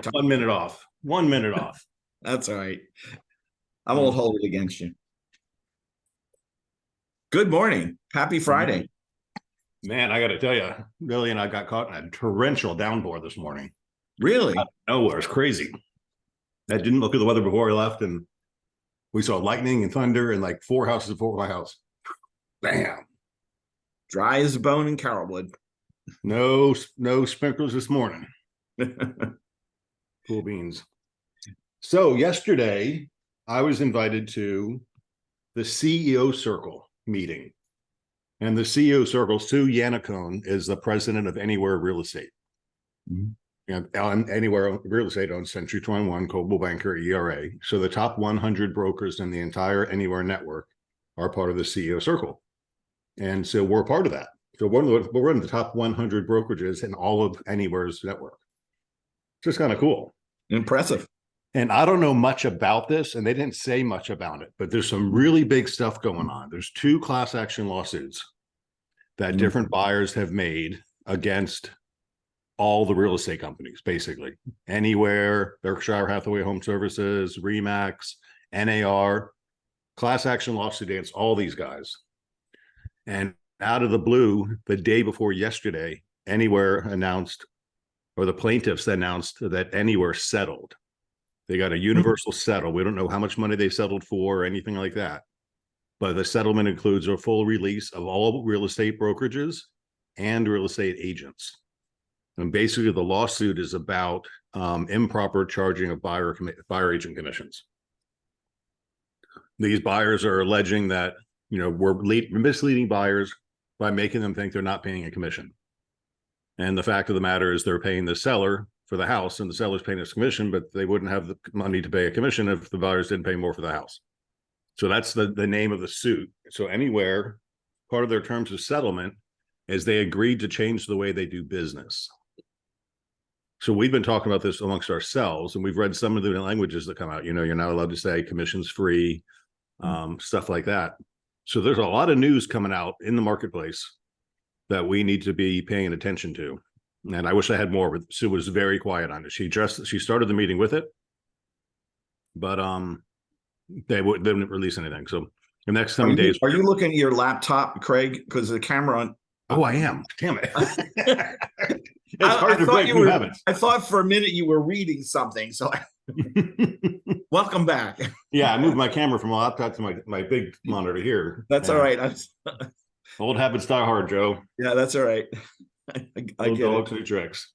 Got 1 minute off. 1 minute off. That's all right. I won't hold it against you. Good morning. Happy Friday. Man, I got to tell you, Billy and I got caught in a torrential downpour this morning. Really? Nowhere. It's crazy. I didn't look at the weather before I left, and we saw lightning and thunder and like 4 houses before my house. Bam. Dry as a bone in Carrollwood. No sprinklers this morning. Cool beans. So yesterday, I was invited to the CEO Circle meeting. And the CEO Circle, Sue Yannicone, is the president of Anywhere Real Estate. And Anywhere Real Estate owns Century 21, Coldwell Banker, ERA. So the top 100 brokers in the entire Anywhere network are part of the CEO Circle. And so we're part of that. So we're in the top 100 brokerages in all of Anywhere's network. Just kind of cool. Impressive. And I don't know much about this, and they didn't say much about it, but there's some really big stuff going on. There's 2 class action lawsuits that different buyers have made against all the real estate companies, basically. Anywhere, Berkshire Hathaway Home Services, RE/MAX, NAR, class action lawsuit against all these guys. And out of the blue, the day before yesterday, Anywhere announced, or the plaintiffs announced, that Anywhere settled. They got a universal settle. We don't know how much money they settled for or anything like that. But the settlement includes a full release of all real estate brokerages and real estate agents. And basically, the lawsuit is about improper charging of buyer agent commissions. These buyers are alleging that, we're misleading buyers by making them think they're not paying a commission. And the fact of the matter is they're paying the seller for the house, and the seller's paying his commission, but they wouldn't have the money to pay a commission if the buyers didn't pay more for the house. So that's the name of the suit. So Anywhere, part of their terms of settlement is they agreed to change the way they do business. So we've been talking about this amongst ourselves, and we've read some of the languages that come out. You're not allowed to say commissions free, stuff like that. So there's a lot of news coming out in the marketplace that we need to be paying attention to. And I wish I had more, but Sue was very quiet on it. She started the meeting with it, but they didn't release anything. So the next coming days. Are you looking at your laptop, Craig? Because the camera on. Oh, I am. Damn it. It's hard to break new habits. I thought for a minute you were reading something. So welcome back. Yeah, I moved my camera from my laptop to my big monitor here. That's all right. Old habits die hard, Joe. Yeah, that's all right. I get dogs, new tricks.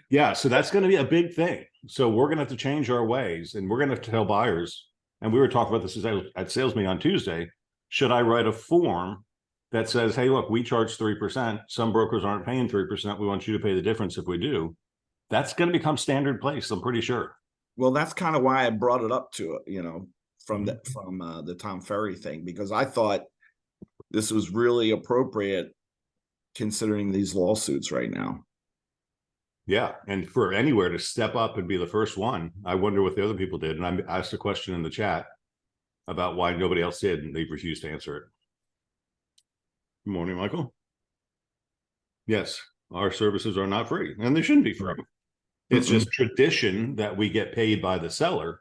Yeah, so that's going to be a big thing. So we're going to have to change our ways, and we're going to have to tell buyers. And we were talking about this at sales meeting on Tuesday. Should I write a form that says, "Hey, look, we charge 3%. Some brokers aren't paying 3%. We want you to pay the difference if we do." That's going to become standard place, I'm pretty sure. Well, that's kind of why I brought it up to it, from the Tom Ferry thing, because I thought this was really appropriate considering these lawsuits right now. Yeah, and for Anywhere to step up and be the first one, I wonder what the other people did. And I asked a question in the chat about why nobody else did, and they've refused to answer it. Good morning, Michael. Yes, our services are not free, and they shouldn't be free. It's just tradition that we get paid by the seller,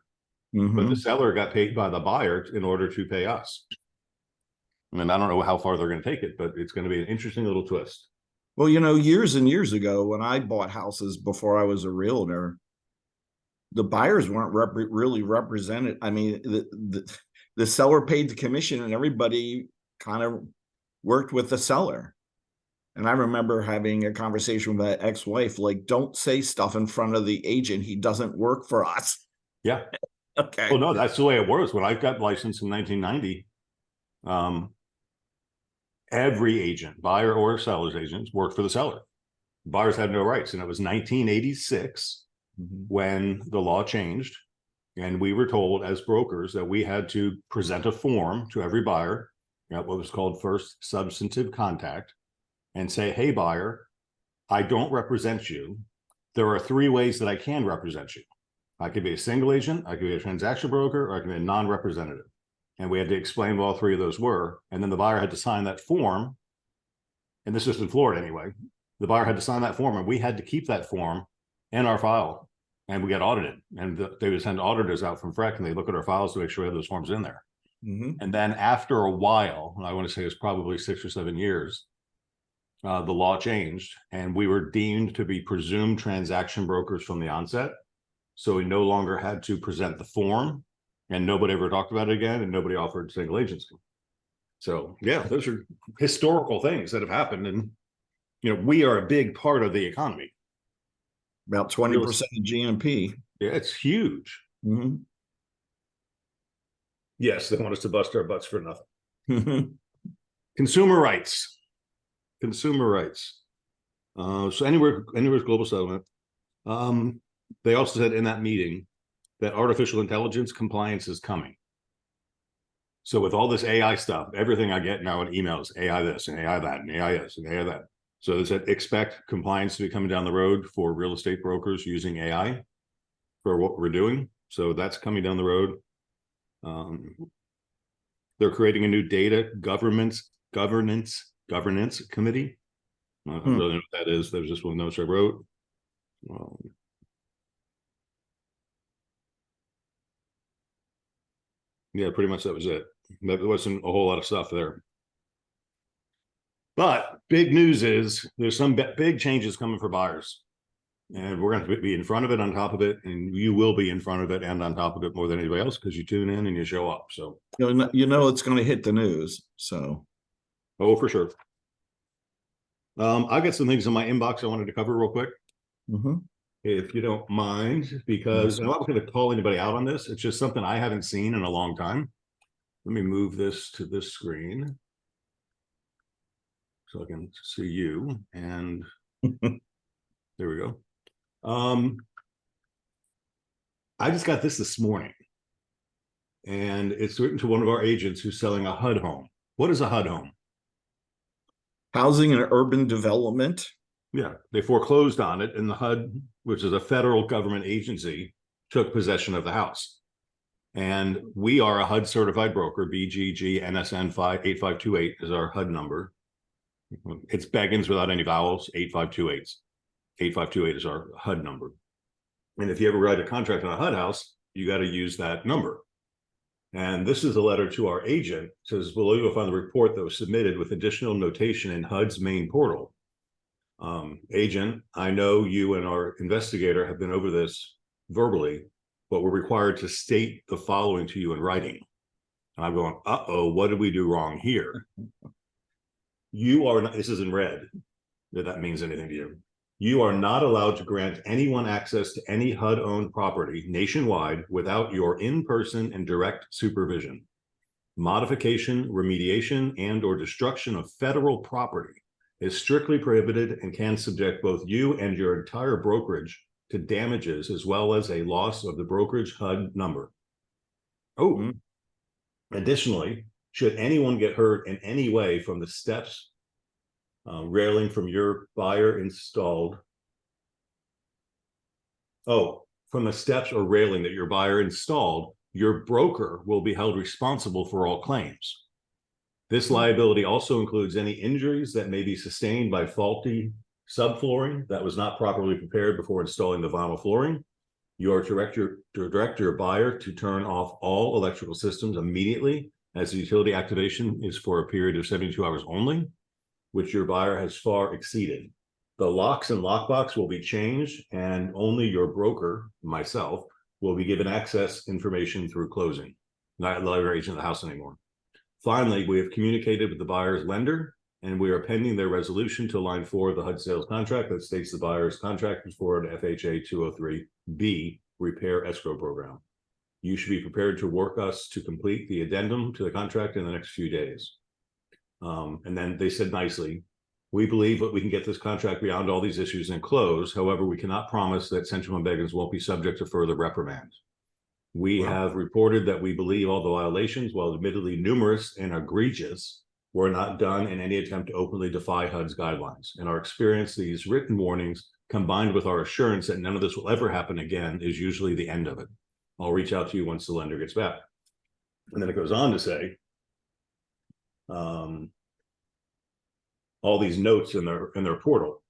but the seller got paid by the buyer in order to pay us. And I don't know how far they're going to take it, but it's going to be an interesting little twist. Well, years and years ago, when I bought houses before I was a realtor, the buyers weren't really represented. I mean, the seller paid the commission, and everybody kind of worked with the seller. And I remember having a conversation with my ex-wife, like, don't say stuff in front of the agent. He doesn't work for us. Yeah. Okay. Well, no, that's the way it works. When I got licensed in 1990, every agent, buyer or seller's agents, worked for the seller. Buyers had no rights. And it was 1986 when the law changed. And we were told as brokers that we had to present a form to every buyer, what was called first substantive contact, and say, "Hey, buyer, I don't represent you. There are 3 ways that I can represent you. I could be a single agent, I could be a transaction broker, or I could be a non-representative." And we had to explain what all 3 of those were. And then the buyer had to sign that form. And this is in Florida anyway. The buyer had to sign that form, and we had to keep that form in our file and we get audited, and they would send auditors out from FREC, and they look at our files to make sure we have those forms in there. And then after a while, I want to say it's probably 6 or 7 years, the law changed, and we were deemed to be presumed transaction brokers from the onset. So we no longer had to present the form, and nobody ever talked about it again, and nobody offered single agency. So yeah, those are historical things that have happened, and we are a big part of the economy. About 20% of GNP. Yeah, it's huge. Yes, they want us to bust our butts for nothing. Consumer rights. Consumer rights. So anywhere's global settlement. They also said in that meeting that artificial intelligence compliance is coming. So with all this AI stuff, everything I get now in emails, AI this and AI that and AI this and AI that. So they said expect compliance to be coming down the road for real estate brokers using AI for what we're doing. So that's coming down the road. They're creating a new data governance committee. I don't really know what that is. There's just one note I wrote. Yeah, pretty much that was it. There wasn't a whole lot of stuff there. But big news is there's some big changes coming for buyers. And we're going to be in front of it, on top of it, and you will be in front of it and on top of it more than anybody else because you tune in and you show up. So it's going to hit the news. So, oh, for sure. I got some things in my inbox I wanted to cover real quick, if you don't mind, because I'm not going to call anybody out on this. It's just something I haven't seen in a long time. Let me move this to this screen so I can see you. And there we go. I just got this morning, and it's written to one of our agents who's selling a HUD home. What is a HUD home? Housing and Urban Development. Yeah, they foreclosed on it, and the HUD, which is a federal government agency, took possession of the house. And we are a HUD certified broker. BGG NSN 8528 is our HUD number. It's Beggins without any vowels, 8528. 8528 is our HUD number. And if you ever write a contract on a HUD house, you got to use that number. And this is a letter to our agent. It says, below you'll find the report that was submitted with additional notation in HUD's main portal. Agent, I know you and our investigator have been over this verbally, but we're required to state the following to you in writing. And I'm going, uh-oh, what did we do wrong here? You are not, this is in red, if that means anything to you. You are not allowed to grant anyone access to any HUD-owned property nationwide without your in-person and direct supervision. Modification, remediation, and/or destruction of federal property is strictly prohibited and can subject both you and your entire brokerage to damages, as well as a loss of the brokerage HUD number. Additionally, should anyone get hurt in any way from the steps railing from your buyer installed, from the steps or railing that your buyer installed, your broker will be held responsible for all claims. This liability also includes any injuries that may be sustained by faulty subflooring that was not properly prepared before installing the vinyl flooring. You are to direct your buyer to turn off all electrical systems immediately, as the utility activation is for a period of 72 hours only, which your buyer has far exceeded. The locks and lockbox will be changed, and only your broker, myself, will be given access information through closing. Not the letter agent of the house anymore. Finally, we have communicated with the buyer's lender, and we are pending their resolution to line 4 of the HUD sales contract that states the buyer's contract is for an FHA 203B repair escrow program. You should be prepared to work us to complete the addendum to the contract in the next few days. And then they said nicely, we believe that we can get this contract beyond all these issues and close. However, we cannot promise that Central and Beggins won't be subject to further reprimand. We have reported that we believe all the violations, while admittedly numerous and egregious, were not done in any attempt to openly defy HUD's guidelines. In our experience, these written warnings, combined with our assurance that none of this will ever happen again, is usually the end of it. I'll reach out to you once the lender gets back. And then it goes on to say, all these notes in their portal.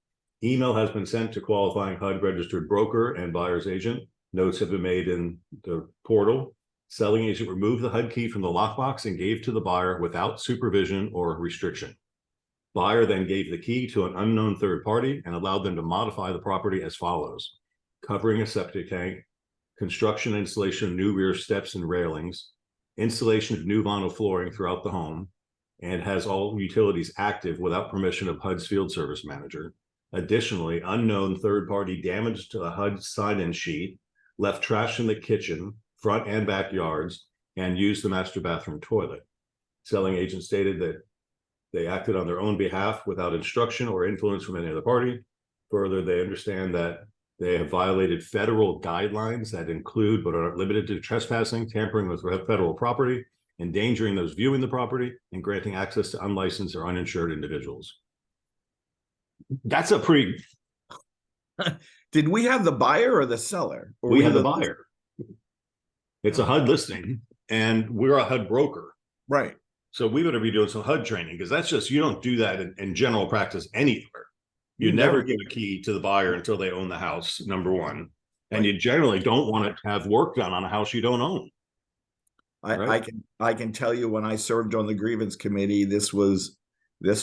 Email has been sent to qualifying HUD registered broker and buyer's agent Notes have been made in the portal. Selling agent removed the HUD key from the lockbox and gave to the buyer without supervision or restriction. Buyer then gave the key to an unknown third party and allowed them to modify the property as follows: covering a septic tank, construction and installation of new rear steps and railings, installation of new vinyl flooring throughout the home, and has all utilities active without permission of HUD's field service manager. Additionally, unknown third party damaged to the HUD sign-in sheet, left trash in the kitchen, front and backyards, and used the master bathroom toilet. Selling agent stated that they acted on their own behalf without instruction or influence from any other party. Further, they understand that they have violated federal guidelines that include but are not limited to trespassing, tampering with federal property, endangering those viewing the property, and granting access to unlicensed or uninsured individuals. That's a pretty. Did we have the buyer or the seller? Or We had the buyer. It's a HUD listing, and we're a HUD broker. Right. So we better be doing some HUD training, because that's just, you don't do that in general practice anywhere. You You never never give a key to the buyer until they own the house, number one. And Right. you generally don't want to have work done on a house you don't own. Right. I can tell you, when I served on the grievance committee, this was a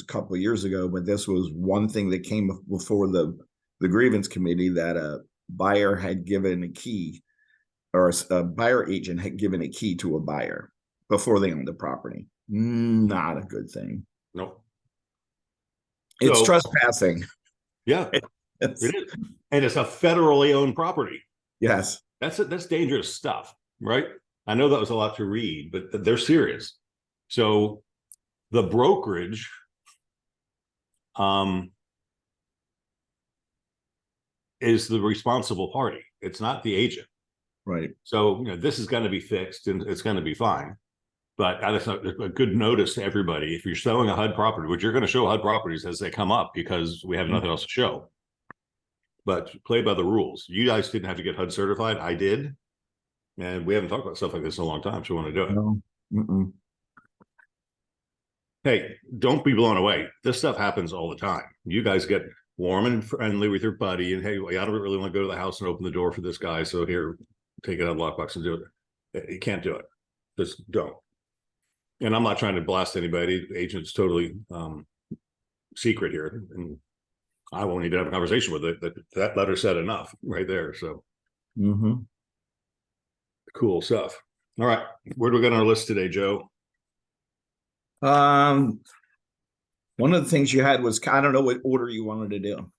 couple of years ago, but this was one thing that came before the grievance committee, that a buyer had given a key, or a buyer agent had given a key to a buyer before they owned the property. Not a good thing. Nope. It's So- trespassing. Yeah, It's- it is. And it's a federally owned property. yes. That's dangerous stuff, right? I know that was a lot to read, but they're serious. So the brokerage is the responsible party. It's not the agent. Right. So, this is going to be fixed and it's going to be fine. But that's a good notice to everybody. If you're selling a HUD property, which you're going to show HUD properties as they come up, because we have nothing else to show. But play by the rules. You guys didn't have to get HUD certified. I did. And we haven't talked about stuff like this in a long time, so we want to do it. No. Mm-mm. Hey, don't be blown away. This stuff happens all the time. You guys get warm and friendly with your buddy, and hey, I don't really want to go to the house and open the door for this guy, so here, take it out of the lockbox and do it. You can't do it. Just don't. And I'm not trying to blast anybody. The agent's totally secret here, and I won't need to have a conversation with it. That letter said enough right there. So cool stuff. All right, where do we get on our list today, Joe? One of the things you had was, I don't know what order you wanted to do.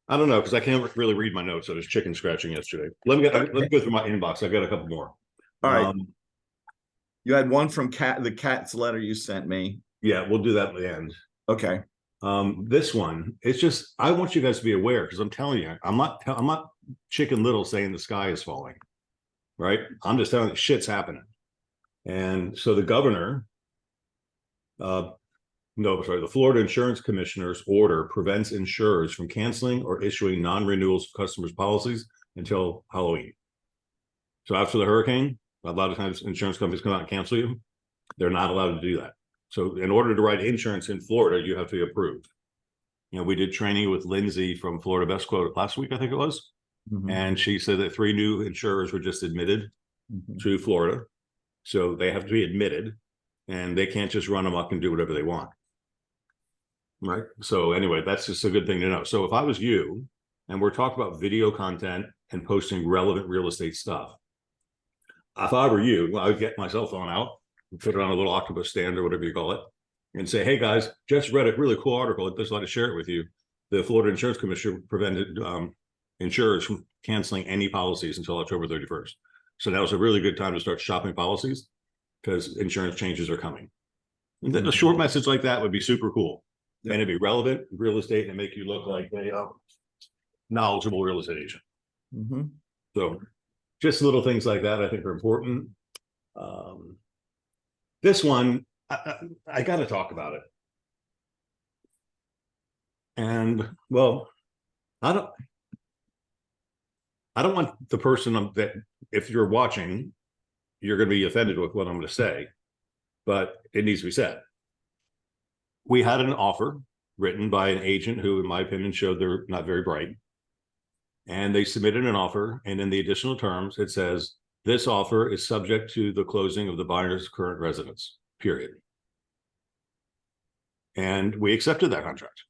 I don't know, because I can't really read my notes. I was chicken scratching yesterday. Let me go through my inbox. I got a couple more. All right. You had one from the cat's letter you sent me. Yeah, we'll do that at the end. Okay. This one, it's just, I want you guys to be aware, because I'm telling you, I'm not Chicken Little saying the sky is falling, right? I'm just telling you shit's happening. And so the governor, the Florida Insurance Commissioner's order prevents insurers from canceling or issuing non-renewals of customers' policies until Halloween. So after the hurricane, a lot of times insurance companies come out and cancel you. They're not allowed to do that. So in order to write insurance in Florida, you have to be approved. We did training with Lindsay from Florida Best Quote last week, I think it was. And she said that 3 new insurers were just admitted to Florida. So they have to be admitted, and they can't just run amok and do whatever they want. Right. So anyway, that's just a good thing to know. So if I was you, and we're talking about video content and posting relevant real estate stuff, if I were you, I would get my cell phone out and put it on a little octopus stand or whatever you call it, and say, hey guys, just read a really cool article. I'd just like to share it with you. The Florida Insurance Commissioner prevented insurers from canceling any policies until October 31st. So that was a really good time to start shopping policies, because insurance changes are coming. And then a short message like that would be super cool. And it'd be relevant real estate and make you look like a knowledgeable real estate agent. So just little things like that I think are important. This one, I got to talk about it. And well, I don't want the person that, if you're watching, you're going to be offended with what I'm going to say, but it needs to be said. We had an offer written by an agent who, in my opinion, showed they're not very bright. And they submitted an offer, and in the additional terms, it says, this offer is subject to the closing of the buyer's current residence, period. And we accepted that contract.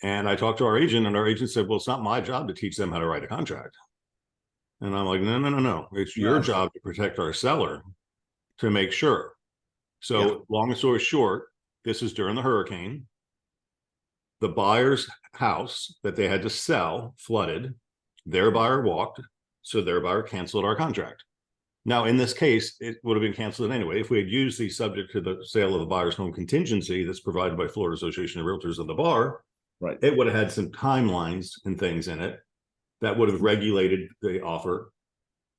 And I talked to our agent, and our agent said, well, it's not my job to teach them how to write a contract. And I'm like, no. It's your job to protect our seller, to make sure. So long story short, this is during the hurricane. The buyer's house that they had to sell flooded. Their buyer walked, so their buyer canceled our contract. Now, in this case, it would have been canceled anyway. If we had used the subject to the sale of the buyer's home contingency that's provided by Florida Association of Realtors of the bar, Right. it would have had some timelines and things in it that would have regulated the offer.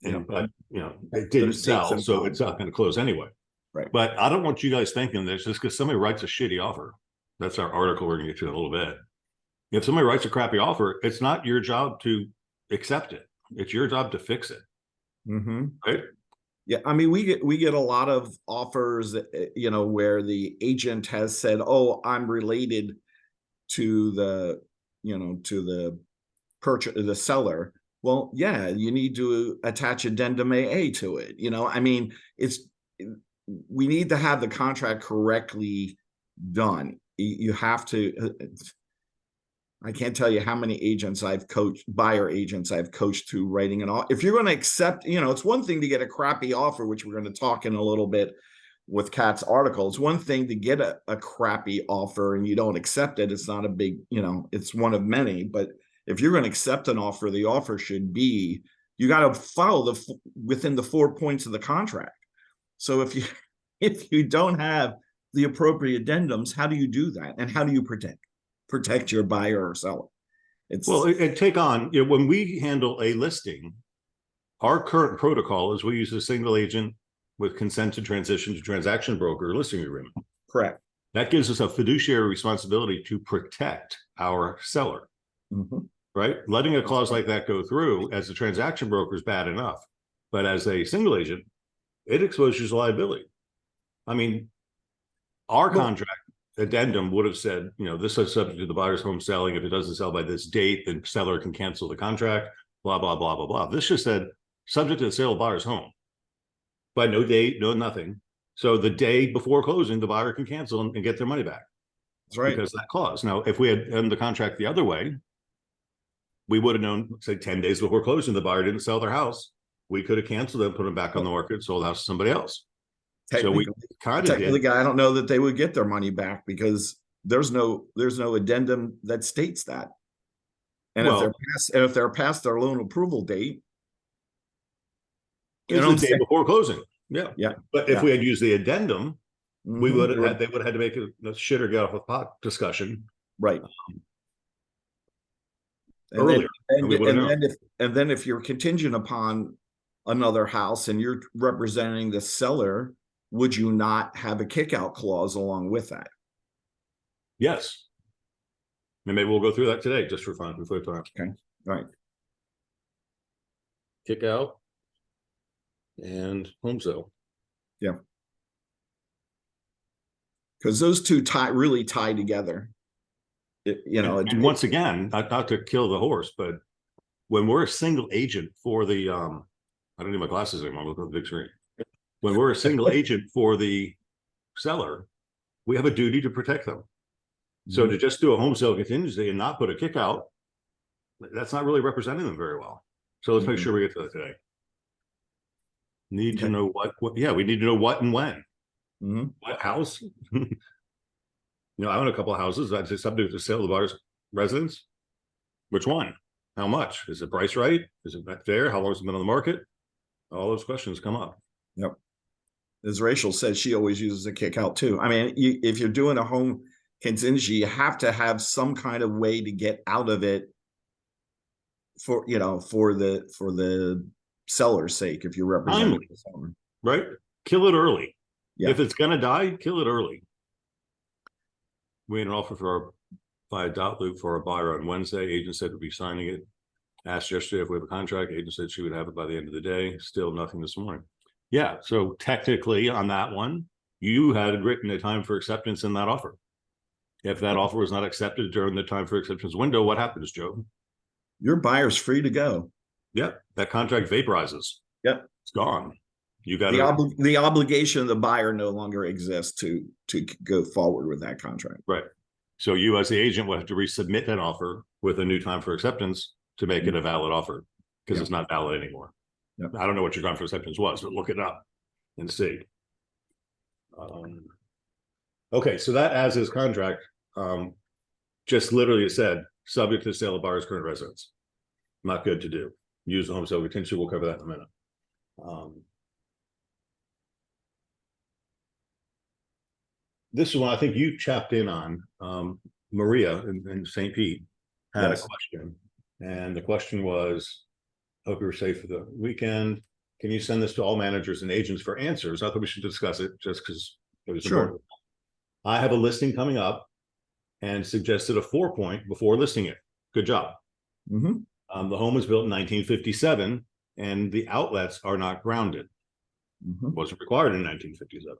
And, but, you know, it didn't sell, so it's not going to close anyway. Right. But I don't want you guys thinking this just because somebody writes a shitty offer. That's our article we're going to get to in a little bit. If somebody writes a crappy offer, it's not your job to accept it. It's your job to fix it. Mm-hmm. Right. Yeah, I mean, we get a lot of offers, you know, where the agent has said, "Oh, I'm related to the, you know, to the the seller." Well, yeah, you need to attach addendum AA to it. You know, I mean, we need to have the contract correctly done. You have to. I can't tell you how many agents I've coached, buyer agents I've coached to writing an offer. If you're going to accept, you know, it's one thing to get a crappy offer, which we're going to talk in a little bit with Kat's article. It's one thing to get a crappy offer and you don't accept it. It's not a big, you know, it's one of many. But if you're going to accept an offer, the offer should be, you got to follow within the 4 points of the contract. So if you don't have the appropriate addendums, how do you do that? And how do you protect your buyer or seller? And take on, you know, when we handle a listing, our current protocol is we use a single agent with consent to transition to transaction broker listing agreement. Correct. That gives us a fiduciary responsibility to protect our seller. Mm-hmm. Right? Letting a clause like that go through as a transaction broker is bad enough, but as a single agent, it exposes liability. I mean, our contract addendum would have said, you know, this is subject to the buyer's home selling. If it doesn't sell by this date, the seller can cancel the contract, blah, blah, blah, blah, blah. This just said subject to the sale of buyer's home. By no date, no nothing. So the day before closing, the buyer can cancel and get their money back. That's right. Because of that clause. Now, if we had done the contract the other way, we would have known, say, 10 days before closing, the buyer didn't sell their house. We could have canceled them, put them back on the market, sold the house to somebody else. So we kind of did. I don't know that they would get their money back because there's no addendum that states that. And if they're past their loan approval date, it's the day before closing. Yeah. But if we had used the addendum, we would have had, they would have had to make a shit or get off the pot discussion. Right. Earlier. And then if you're contingent upon another house and you're representing the seller, would you not have a kick-out clause along with that? Yes. And maybe we'll go through that today just for fun. Okay. All right. Kick out and home sale. Yeah. Because those two really tie together. And once again, not to kill the horse, but when we're a single agent for the I don't need my glasses anymore. Look at the big screen. When we're a single agent for the seller, we have a duty to protect them. So to just do a home sale contingency and not put a kick out, that's not really representing them very well. So let's make sure we get to that today. Need to know what we need to know what and when. What house? You know, I own a couple of houses. I'd say subject to sale of the buyer's residence. Which one? How much? Is the price right? Is it fair? How long has it been on the market? All those questions come up. Yep. As Rachel said, she always uses a kick out too. I mean, if you're doing a home contingency, you have to have some kind of way to get out of it for the seller's sake. If you're representing the seller, right? Kill it early. Yeah. If it's gonna die, kill it early. We had an offer by Dotloop for a buyer on Wednesday. Agent said we'd be signing it. Asked yesterday if we have a contract. Agent said she would have it by the end of the day. Still nothing this morning. Yeah, so technically on that one, you had written a time for acceptance in that offer. If that offer was not accepted during the time for acceptance window, what happens, Joe? Your buyer's free to go. Yeah, that contract vaporizes. Yep. It's gone. You got The obligation of the buyer no longer exists to go forward with that contract. right. So you as the agent will have to resubmit an offer with a new time for acceptance to make it a valid offer because it's not valid anymore. Yep. I don't know what your time for acceptance was, but look it up and see. Okay, so that as is contract, just literally it said, subject to sale of buyer's current residence. Not good to do. Use the home sale retention. We'll cover that in a minute. This is one I think you chapped in on. Maria in St. Pete had a question, and the question was, hope you were safe for the weekend. Can you send this to all managers and agents for answers? I thought we should discuss it just because it was important. I have a listing coming up and suggested a 4-point before listing it. Good job. Mm-hmm. The home was built in 1957 and the outlets are not grounded. Mm-hmm. Wasn't required in 1957.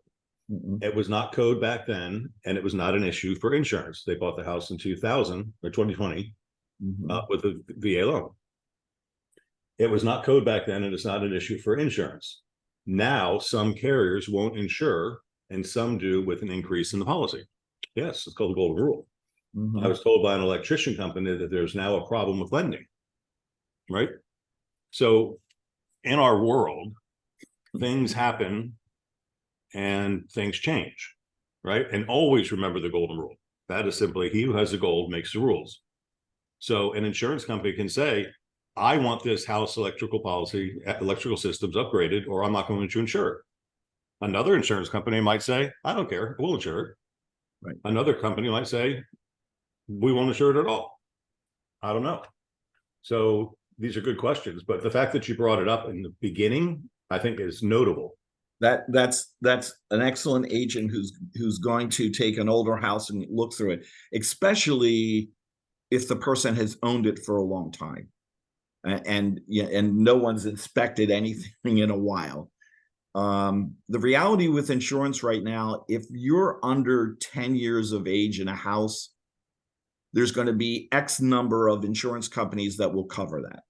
Mm-hmm. It was not code back then, and it was not an issue for insurance. They bought the house in 2000 or 2020 with a VA loan. It was not code back then, and it's not an issue for insurance. Now, some carriers won't insure, and some do with an increase in the policy. Yes, it's called the golden rule. Mm-hmm. I was told by an electrician company that there's now a problem with lending, right? So in our world, things happen and things change, right? And always remember the golden rule. That is simply, he who has the gold makes the rules. So an insurance company can say, I want this house electrical systems upgraded, or I'm not going to insure it. Another insurance company might say, I don't care, we'll insure it. Right. Another company might say, we won't insure it at all. I don't know. So these are good questions, but the fact that you brought it up in the beginning, I think is notable. That's an excellent agent who's going to take an older house and look through it, especially if the person has owned it for a long time, and no one's inspected anything in a while. The reality with insurance right now, if you're under 10 years of age in a house, there's going to be X number of insurance companies that will cover that.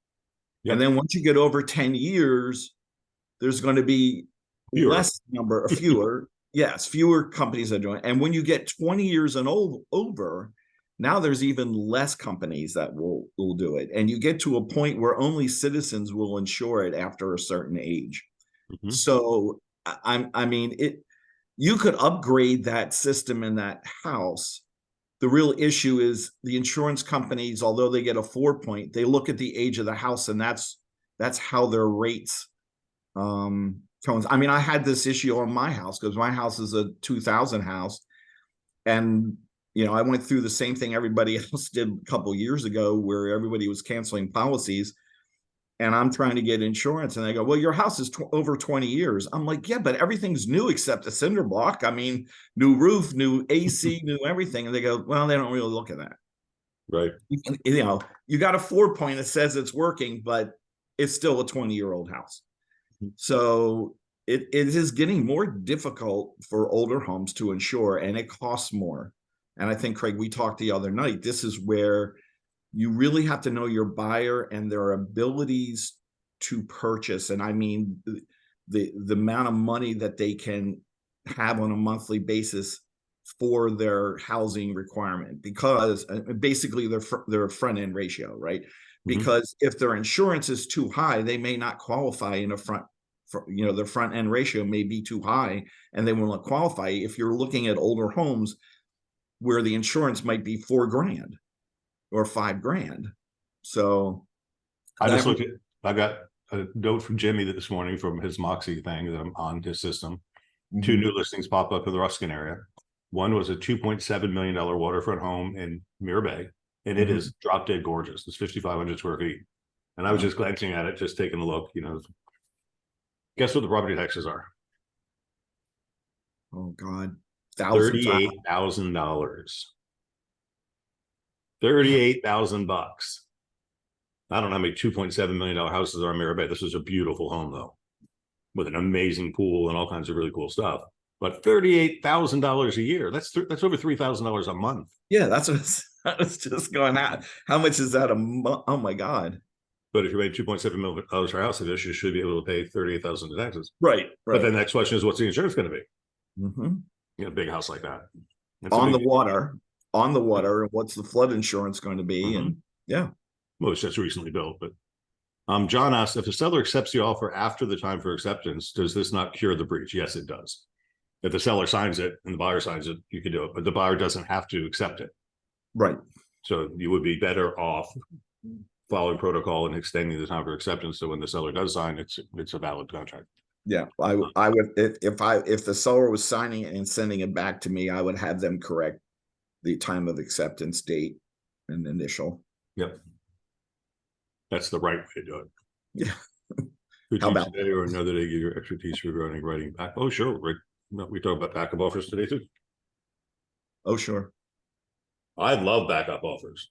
Yep. And then once you get over 10 years, there's going to be fewer companies that are doing it. And when you get 20 years and over, now there's even less companies that will do it. And you get to a point where only citizens will insure it after a certain age. Mm-hmm. So you could upgrade that system in that house. The real issue is the insurance companies, although they get a 4-point, they look at the age of the house, and that's how their rates I had this issue on my house because my house is a 2000 house, and I went through the same thing everybody else did a couple of years ago, where everybody was canceling policies, and I'm trying to get insurance, and they go, well, your house is over 20 years. I'm like, yeah, but everything's new except a cinder block. I mean, new roof, new AC, new everything. And they go, well, they don't really look at that. Right. You got a 4-point that says it's working, but it's still a 20-year-old house. So it is getting more difficult for older homes to insure, and it costs more. And I think, Craig, we talked the other night, this is where you really have to know your buyer and their abilities to purchase. And I mean, the amount of money that they can have on a monthly basis for their housing requirement, because basically their front end ratio, right? Mm-hmm. Because if their insurance is too high, they may not qualify in their front end ratio may be too high and they will not qualify. If you're looking at older homes where the insurance might be $4,000 or $5,000. So I got a note from Jimmy this morning from his Moxie thing that I'm on his system. Mm-hmm. 2 new listings popped up in the Ruskin area. One was a $2.7 million waterfront home in Mirror Bay, and it is drop dead gorgeous. It's 5,500 square feet. And I was just glancing at it, just taking a look, guess what the property taxes are? Oh God. $38,000. $38,000. I don't know how many $2.7 million houses are in Mirror Bay. This is a beautiful home though, with an amazing pool and all kinds of really cool stuff. But $38,000 a year, that's over $3,000 a month. Yeah, that's what I was just going out. How much is that a month? Oh my God. But if you made $2.7 million for house this, you should be able to pay $38,000 in taxes. Right. But then the next question is, what's the insurance going to be? Mhm. You know, a big house like that. That's a On the big- water, and what's the flood insurance going to be? And yeah, Well, it's just recently built, but John asked, if the seller accepts the offer after the time for acceptance, does this not cure the breach? Yes, it does. If the seller signs it and the buyer signs it, you can do it, but the buyer doesn't have to accept it. right. So you would be better off following protocol and extending the time for acceptance. So when the seller does sign, it's a valid contract. Yeah, I would, if the seller was signing it and sending it back to me, I would have them correct the time of acceptance date and initial. Yep. That's the right way to do it. Yeah. Could How you about- today or another day give your expertise regarding writing back? Oh, sure. Right. No, we talk about backup offers today too. Oh, sure. I love backup offers.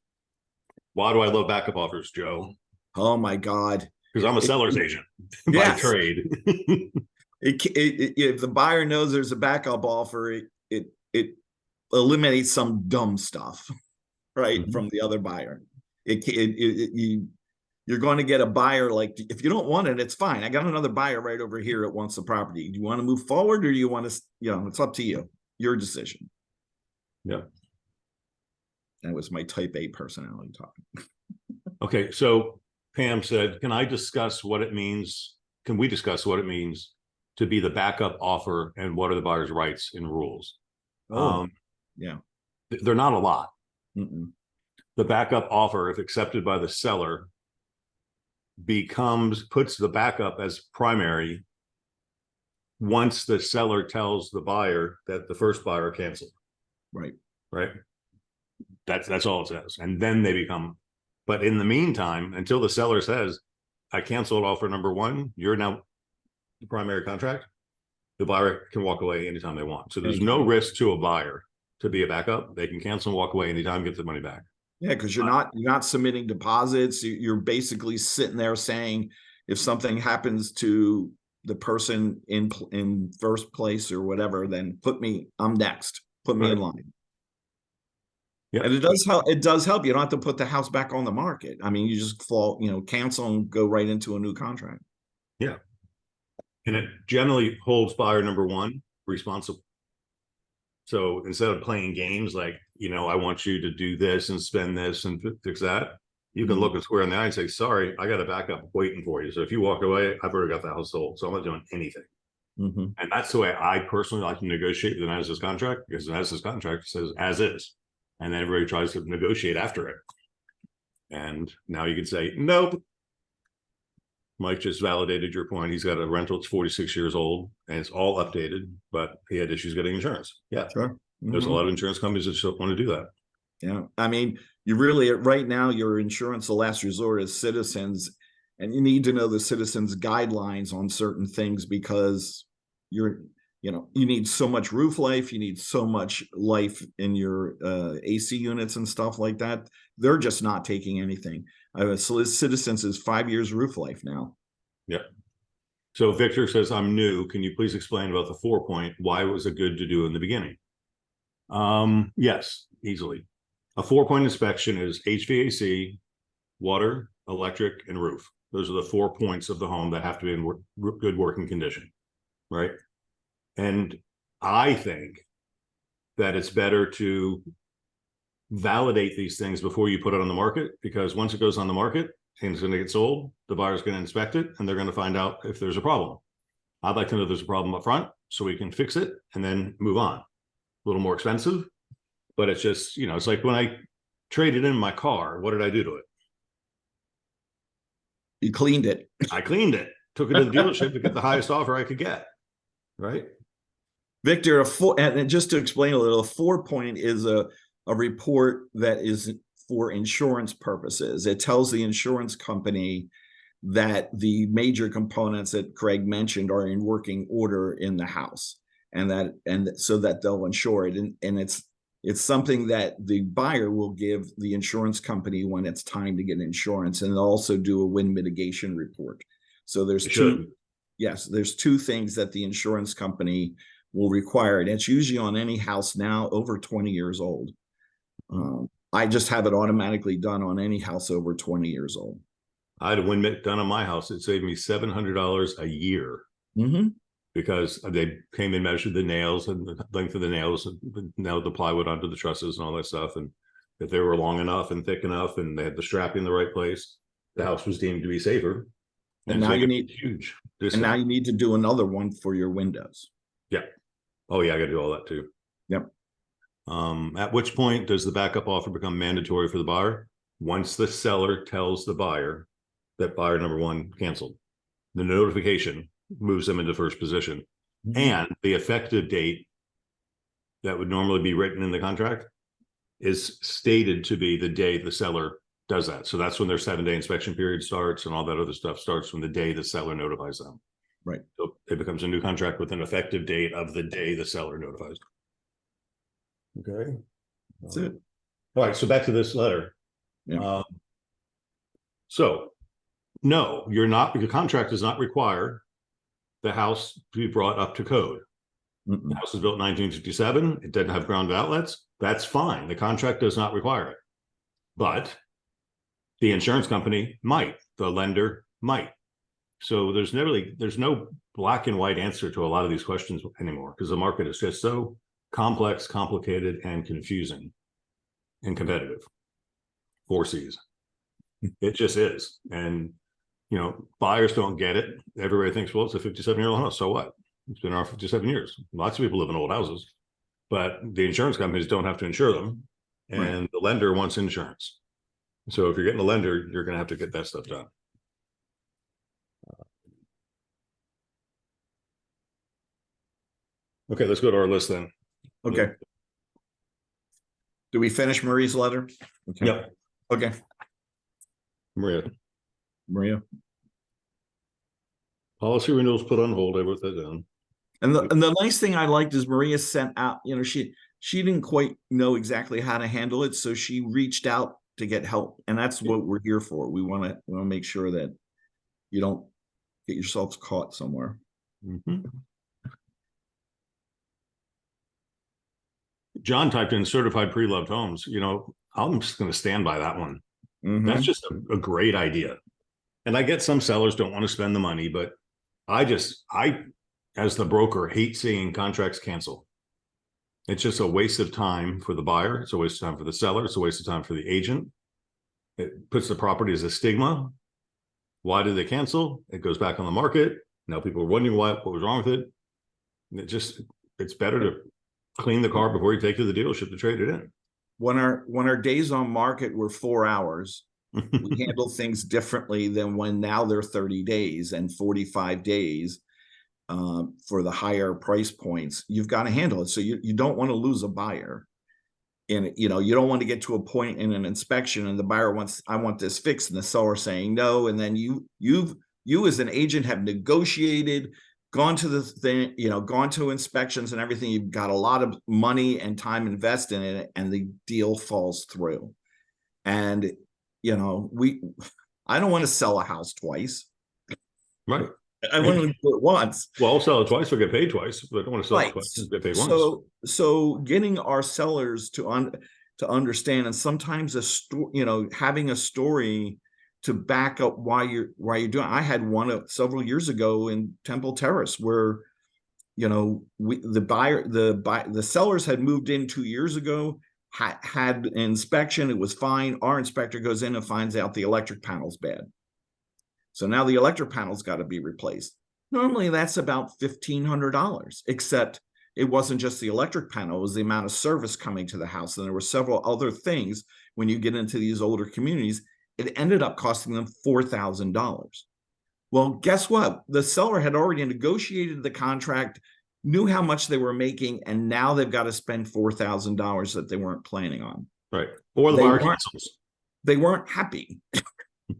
Why do I love backup offers, Joe? Oh my God. Because I'm a seller's agent by Yes. trade. If the buyer knows there's a backup offer, it eliminates some dumb stuff, right, Mhm. from the other buyer. You're going to get a buyer like, if you don't want it, it's fine. I got another buyer right over here that wants the property. Do you want to move forward, or do you want to, it's up to you, your decision. Yeah. That was my type A personality talking. Okay. So Pam said, can we discuss what it means to be the backup offer and what are the buyer's rights and rules? Yeah. They're not a lot. Mm-mm. The backup offer, if accepted by the seller, puts the backup as primary once the seller tells the buyer that the first buyer canceled. Right. That's all it says. And then they become, but in the meantime, until the seller says, I canceled offer number one, you're now the primary contract, the buyer can walk away anytime they want. So there's no risk to a buyer to be a backup. They can cancel and walk away anytime, get the money back. Yeah, because you're not submitting deposits. You're basically sitting there saying, if something happens to the person in first place or whatever, then I'm next. Put me in line. Yeah. And it does help. It does help. You don't have to put the house back on the market. I mean, you just cancel and go right into a new contract. Yeah. And it generally holds buyer number one responsible. So instead of playing games like, I want you to do this and spend this and fix that, you can look at square in the eye and say, sorry, I got a backup waiting for you. So if you walk away, I've already got the house sold. So I'm not doing anything. Mm-hmm. And that's the way I personally like to negotiate the as is contract, because the as is contract says as is. And then everybody tries to negotiate after it. And now you can say, nope. Mike just validated your point. He's got a rental. It's 46 years old and it's all updated, but he had issues getting insurance. Yeah. Sure. Mm-hmm. There's a lot of insurance companies that just want to do that. Yeah. I mean, you really, right now, your insurance of last resort is Citizens, and you need to know the Citizens guidelines on certain things, because you need so much roof life, you need so much life in your AC units and stuff like that. They're just not taking anything. Citizens is 5 years roof life now. Yeah. So Victor says, I'm new. Can you please explain about the 4-point? Why was it good to do in the beginning? Yes, easily. A 4-point inspection is HVAC, water, electric, and roof. Those are the 4 points of the home that have to be in good working condition, right? And I think that it's better to validate these things before you put it on the market, because once it goes on the market and it's going to get sold, the buyer's going to inspect it and they're going to find out if there's a problem. I'd like to know if there's a problem up front so we can fix it and then move on. A little more expensive, but it's just, it's like when I traded in my car, what did I do to it? You cleaned it. I cleaned it, took it to the dealership to get the highest offer I could get. Right. Victor, and just to explain a little, a 4-point is a report that is for insurance purposes. It tells the insurance company that the major components that Craig mentioned are in working order in the house, and so that they'll insure it. And it's something that the buyer will give the insurance company when it's time to get insurance, and they'll also do a wind mitigation report. So there's there's 2 things that the insurance company will require, and it's usually on any house now over 20 years old. I just have it automatically done on any house over 20 years old. I had a windmill done on my house. It saved me $700 a year Mm-hmm. because they came and measured the nails and the length of the nails and nailed the plywood onto the trusses and all that stuff. And if they were long enough and thick enough and they had the strapping in the right place, the house was deemed to be safer. And now you need huge. And now you need to do another one for your windows. Yeah. Oh yeah, I got to do all that too. Yep. At which point does the backup offer become mandatory for the buyer? Once the seller tells the buyer that buyer number one canceled, the notification moves them into first position, and the effective date that would normally be written in the contract is stated to be the day the seller does that. So that's when their 7-day inspection period starts, and all that other stuff starts from the day the seller notifies them. Right. So it becomes a new contract with an effective date of the day the seller notifies. Okay. That's it. All right. So back to this letter. Yeah. So no, you're not, your contract does not require the house to be brought up to code. Mm-mm. The house was built in 1957. It doesn't have ground outlets. That's fine. The contract does not require it. But the insurance company might, the lender might. So there's no black and white answer to a lot of these questions anymore, because the market is just so complex, complicated, and confusing and competitive. 4 C's. It just is. And, you know, buyers don't get it. Everybody thinks, well, it's a 57-year-old house. So what? It's been around 57 years. Lots of people live in old houses, but the insurance companies don't have to insure them. And right. The lender wants insurance. So if you're getting a lender, you're going to have to get that stuff done. Okay, let's go to our list then. Okay. Do we finish Marie's letter? Okay. Yep. Okay. Maria. Policy renewals put on hold. I wrote that down. And the nice thing I liked is Maria sent out, you know, she didn't quite know exactly how to handle it, so she reached out to get help, and that's what we're here for. We want to make sure that you don't get yourselves caught somewhere. Mm-hmm. John typed in certified pre-loved homes. You know, I'm just going to stand by that one. Mm-hmm. That's just a great idea. And I get some sellers don't want to spend the money, but I, as the broker, hate seeing contracts cancel. It's just a waste of time for the buyer. It's a waste of time for the seller. It's a waste of time for the agent. It puts the property as a stigma. Why did they cancel? It goes back on the market. Now people are wondering what was wrong with it. It's better to clean the car before you take to the dealership to trade it in. When our days on market were 4 hours, we handle things differently than when now they're 30 days and 45 days for the higher price points. You've got to handle it. So you don't want to lose a buyer. And, you know, you don't want to get to a point in an inspection and the buyer wants, I want this fixed, and the seller saying no. And then you as an agent have negotiated, gone to the thing, you know, gone to inspections and everything. You've got a lot of money and time invested in it, and the deal falls through. And, you know, I don't want to sell a house twice. Right. I want to do it once. Well, I'll sell it twice or get paid twice, but I don't want to sell it twice and get paid once. So getting our sellers to understand, and sometimes having a story to back up why you're doing. I had one several years ago in Temple Terrace where, you know, the sellers had moved in 2 years ago, had an inspection, it was fine. Our inspector goes in and finds out the electric panel's bad. So now the electric panel's got to be replaced. Normally that's about $1,500, except it wasn't just the electric panel, it was the amount of service coming to the house. And there were several other things. When you get into these older communities, it ended up costing them $4,000. Well, guess what? The seller had already negotiated the contract, knew how much they were making, and now they've got to spend $4,000 that they weren't planning on. Right. Or the buyer cancels. They weren't happy.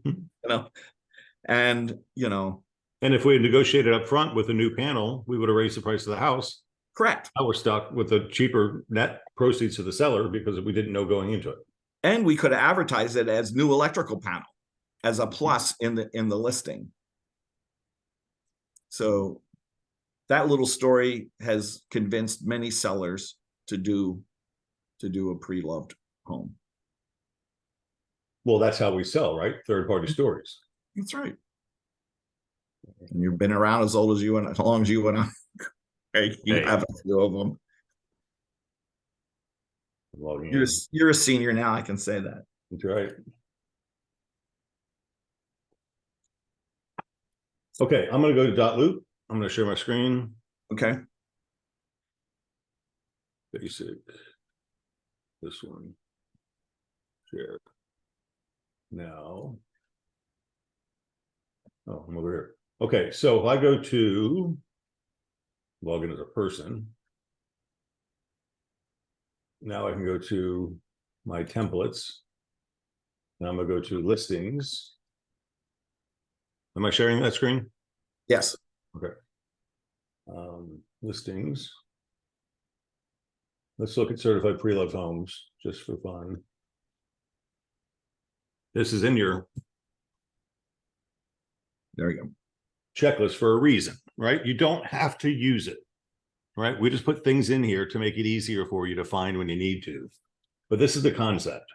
You know, and, you know. And if we had negotiated up front with a new panel, we would have raised the price of the house. Correct. Now we're stuck with the cheaper net proceeds to the seller because we didn't know going into it. And we could advertise it as new electrical panel as a plus in the listing. So that little story has convinced many sellers to do a pre-loved home. Well, that's how we sell, right? Third-party stories. That's right. And you've been around as old as you and as long as you and I. Hey, you Hey. have a few of them. Logging You're in. you're a senior now. I can say that. That's right. Okay, I'm going to go to dot loop. I'm going to share my screen. Okay. Basic. This one. Share. Now. Oh, I'm over here. Okay, so if I go to log in as a person, now I can go to my templates. Now I'm going to go to listings. Am I sharing that screen? Yes. Okay. Listings. Let's look at certified pre-loved homes just for fun. This is in your There we go. checklist for a reason, right? You don't have to use it, right? We just put things in here to make it easier for you to find when you need to. But this is the concept,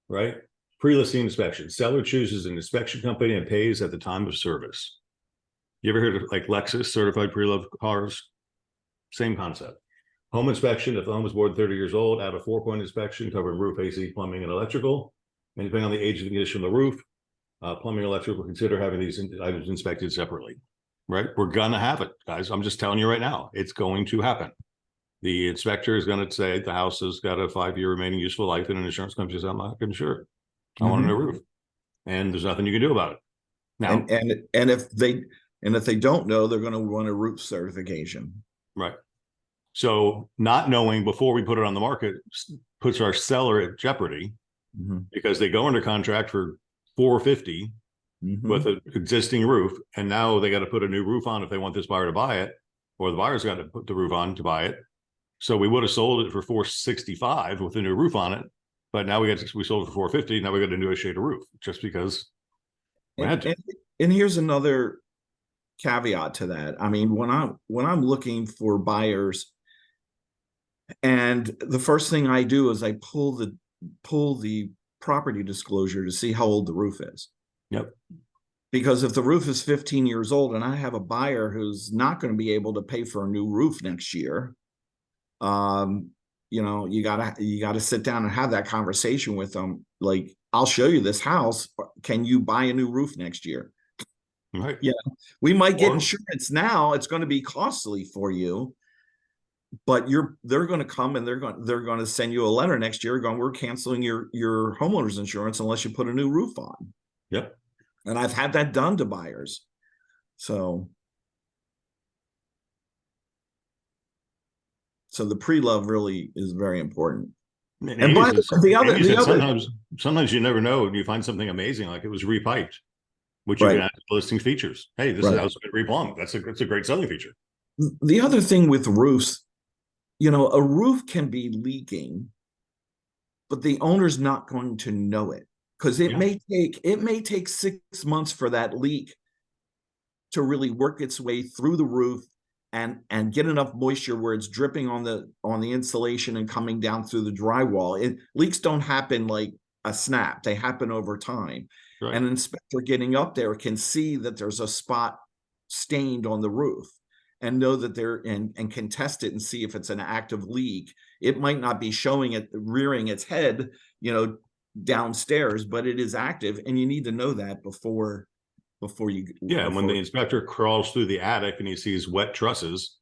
right? Pre-listing inspection. Seller chooses an inspection company and pays at the time of service. You ever heard of like Lexus certified pre-loved cars? Same concept. Home inspection, if the home is more than 30 years old, add a 4-point inspection covering roof, AC, plumbing, and electrical. And depending on the age and condition of the roof, plumbing, electrical, consider having these items inspected separately, right? We're gonna have it, guys. I'm just telling you right now, it's going to happen. The inspector is gonna say the house has got a 5-year remaining useful life, and an insurance company says, I'm not insured. I want a new roof. And there's nothing you can do about it. Now, And if they don't know, they're going to want a roof certification. right. So not knowing before we put it on the market puts our seller at jeopardy because they go under contract for $450 with an existing roof, and now they got to put a new roof on if they want this buyer to buy it, or the buyer's got to put the roof on to buy it. So we would have sold it for $465 with a new roof on it, but now we sold it for $450. Now we got to negotiate a roof just because we had to. And here's another caveat to that. I mean, when I'm looking for buyers, and the first thing I do is I pull the property disclosure to see how old the roof is. Yep. Because if the roof is 15 years old and I have a buyer who's not going to be able to pay for a new roof next year, you gotta sit down and have that conversation with them. Like, I'll show you this house. Can you buy a new roof next year? Right. Yeah, we might get insurance now. It's going to be costly for you, but they're going to come and they're going to send you a letter next year going, we're canceling your homeowner's insurance unless you put a new roof on. Yep. And I've had that done to buyers. So the pre-love really is very important. And by the other, sometimes you never know, and you find something amazing, like it was repiped, which you right. can add to listing features. Hey, this Right. is house been replumbed. That's a great selling feature. The other thing with roofs, a roof can be leaking, but the owner's not going to know it, because it may take 6 months for that leak to really work its way through the roof and get enough moisture where it's dripping on the insulation and coming down through the drywall. Leaks don't happen like a snap. They happen over time. Right. And an inspector getting up there can see that there's a spot stained on the roof and know that and can test it and see if it's an active leak. It might not be rearing its head, downstairs, but it is active, and you need to know that before you. Yeah, when the inspector crawls through the attic and he sees wet trusses,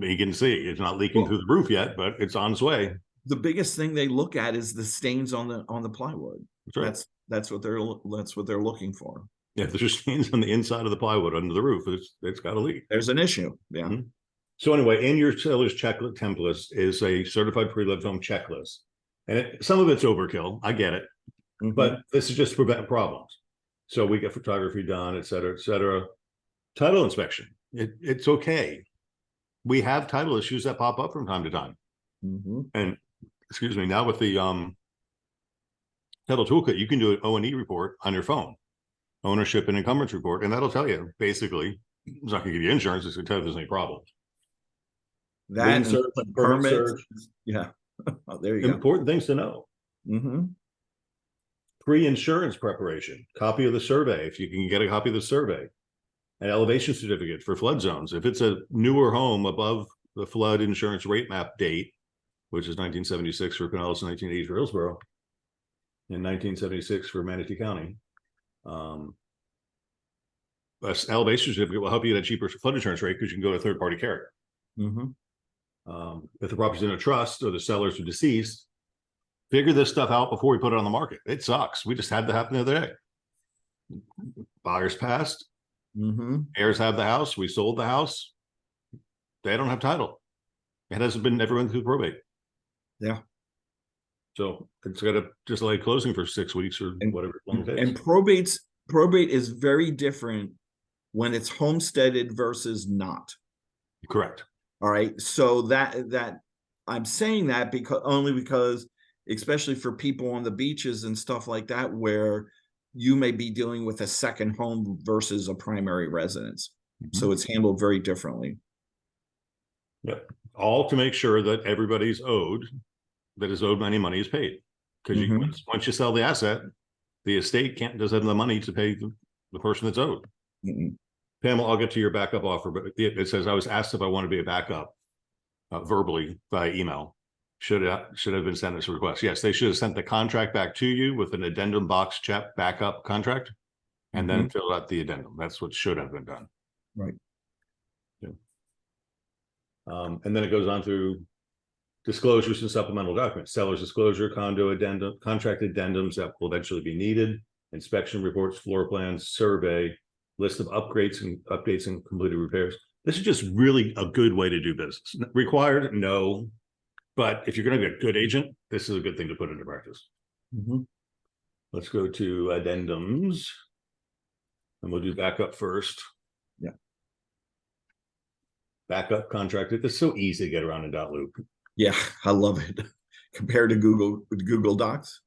he can see it's not leaking through the roof yet, but it's on its way. The biggest thing they look at is the stains on the plywood. Right. That's what they're looking for. Yeah, if there's stains on the inside of the plywood under the roof, it's got a leak. There's an issue. Yeah. Mm-hmm. So anyway, in your seller's checklist template is a certified pre-lived home checklist, and some of it's overkill. I get it, but this is just to prevent problems. So we get photography done, et cetera, et cetera. Title inspection. It's okay. We have title issues that pop up from time to time. And excuse me, now with the title toolkit, you can do an O&E report on your phone, ownership and encumbrance report, and that'll tell you basically, it's not going to give you insurance, it's going to tell you if there's any problems. That permits. Yeah. Oh, there you go. Important things to know. Pre-insurance preparation, copy of the survey, if you can get a copy of the survey. An elevation certificate for flood zones. If it's a newer home above the flood insurance rate map date, which is 1976 for Pinellas, 1980 for Hillsborough, and 1976 for Manatee County. This elevation certificate will help you get a cheaper flood insurance rate because you can go to a third-party carrier. If the property's in a trust or the sellers are deceased, figure this stuff out before we put it on the market. It sucks. We just had that happen the other day. Buyers passed. Heirs have the house. We sold the house. They don't have title. It hasn't been never went through probate. Yeah. So it's got to just delay closing for 6 weeks or whatever long it takes. And probate is very different when it's homesteaded versus not. Correct. All right. So that I'm saying that because especially for people on the beaches and stuff like that, where you may be dealing with a second home versus a primary residence. So it's handled very differently. Yep. All to make sure that everybody's owed, that is owed any money is paid. Because once you sell the asset, the estate doesn't have the money to pay the person that's owed. Pamela, I'll get to your backup offer, but it says I was asked if I want to be a backup verbally by email. Should have been sent as a request. Yes, they should have sent the contract back to you with an addendum box check backup contract, and then fill out the addendum. That's what should have been done. Right. Yeah. And then it goes on through disclosures and supplemental documents, seller's disclosure, condo addendum, contract addendums that will eventually be needed, inspection reports, floor plans, survey, list of upgrades and updates and completed repairs. This is just really a good way to do business. Required? No. But if you're going to be a good agent, this is a good thing to put into practice. Let's go to addendums. And we'll do backup first. Yeah. Backup contracted. It's so easy to get around in .loop. Yeah, I love it. Compared to Google Docs.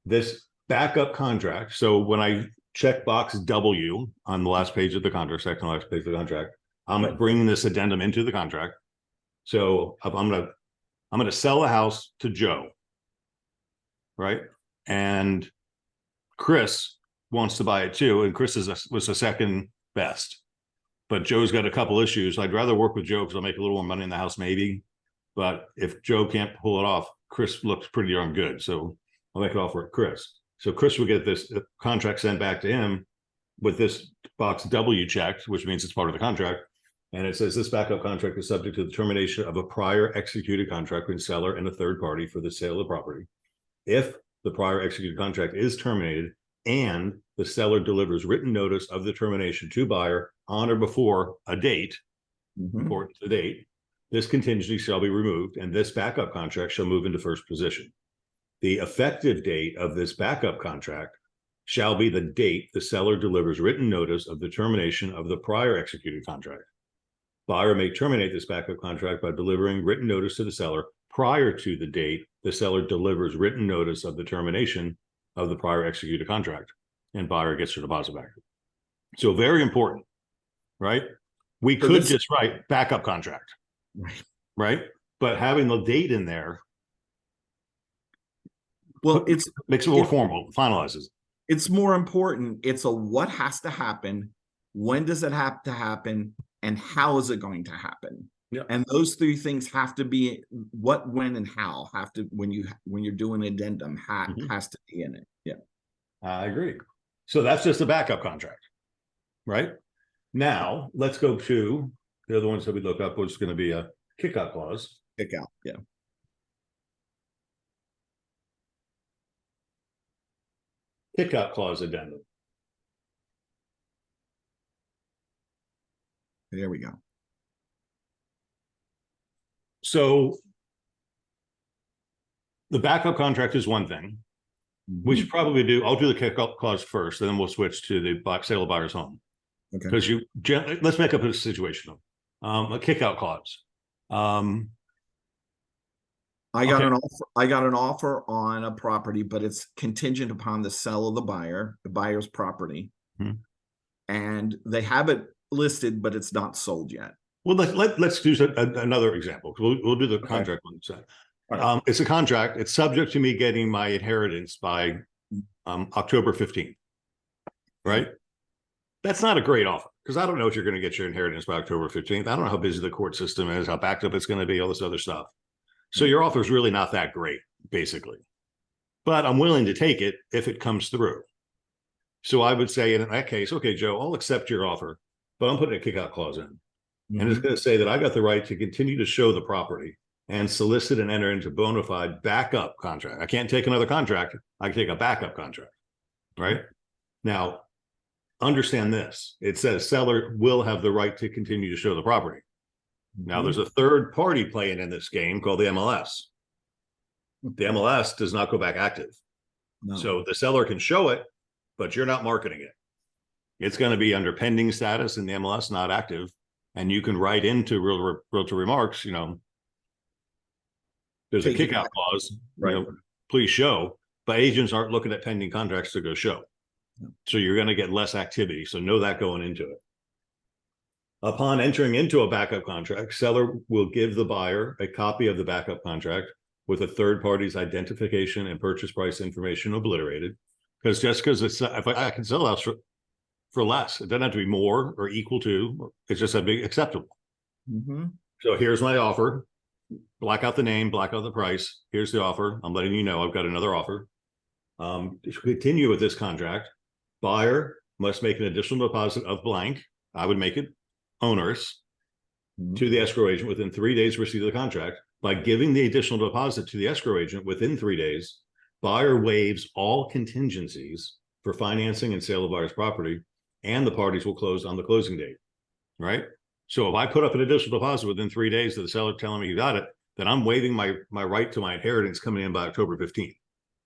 This backup contract. So when I check box W on the last page of the contract, second to last page of the contract, I'm bringing this addendum into the contract. So I'm gonna sell the house to Joe, right? And Chris wants to buy it too, and Chris was the second best, but Joe's got a couple issues. I'd rather work with Joe because I'll make a little more money in the house, maybe. But if Joe can't pull it off, Chris looks pretty darn good, so I'll make it offer at Chris. So Chris will get this contract sent back to him with this box W checked, which means it's part of the contract. And it says this backup contract is subject to the termination of a prior executed contract between seller and a third party for the sale of the property. If the prior executed contract is terminated and the seller delivers written notice of the termination to buyer on or before a date, important to the date, this contingency shall be removed and this backup contract shall move into first position. The effective date of this backup contract shall be the date the seller delivers written notice of the termination of the prior executed contract. Buyer may terminate this backup contract by delivering written notice to the seller prior to the date the seller delivers written notice of the termination of the prior executed contract, and buyer gets her deposit back. So very important, right? We could just write backup contract, right? But having the date in there, well, it makes it more formal, finalizes. It's more important. It's a what has to happen, when does it have to happen, and how is it going to happen? Yeah. And those three things have to be what, when, and how have to, when you're doing an addendum, has to be in it. Yeah. I agree. So that's just a backup contract, right? Now let's go to the other ones that we look up, which is going to be a kickout clause. Kickout, yeah. Kickout clause addendum. There we go. So the backup contract is one thing. We should probably do, I'll do the kickout clause first, and then we'll switch to the sale of buyer's home. Okay. Because let's make up a situation. A kickout clause. I got an offer on a property, but it's contingent upon the sale of the buyer's property. And they have it listed, but it's not sold yet. Well, let's do another example. We'll do the contract one. It's a contract. It's subject to me getting my inheritance by October 15th. Right? That's not a great offer because I don't know if you're going to get your inheritance by October 15th. I don't know how busy the court system is, how backed up it's going to be, all this other stuff. So your offer is really not that great, basically. But I'm willing to take it if it comes through. So I would say in that case, okay, Joe, I'll accept your offer, but I'm putting a kick-out clause in. And it's going to say that I got the right to continue to show the property and solicit and enter into bona fide backup contract. I can't take another contract. I can take a backup contract, right? Now, understand this. It says seller will have the right to continue to show the property. Now, there's a third party playing in this game called the MLS. The MLS does not go back active. No. So the seller can show it, but you're not marketing it. It's going to be under pending status in the MLS, not active. And you can write into realtor remarks, you know, there's a kick out clause, right? You know, please show, but agents aren't looking at pending contracts to go show. So you're going to get less activity. So know that going into it. Upon entering into a backup contract, seller will give the buyer a copy of the backup contract with a third party's identification and purchase price information obliterated. Because just because it's, if I can sell the house for less, it doesn't have to be more or equal to, it's just a big acceptable. So here's my offer. Black out the name, black out the price. Here's the offer. I'm letting you know I've got another offer. To continue with this contract, buyer must make an additional deposit of blank. I would make it onerous to the escrow agent within 3 days of receipt of the contract. By giving the additional deposit to the escrow agent within 3 days, buyer waives all contingencies for financing and sale of buyer's property, and the parties will close on the closing date, right? So if I put up an additional deposit within 3 days of the seller telling me you got it, then I'm waiving my right to my inheritance coming in by October 15th.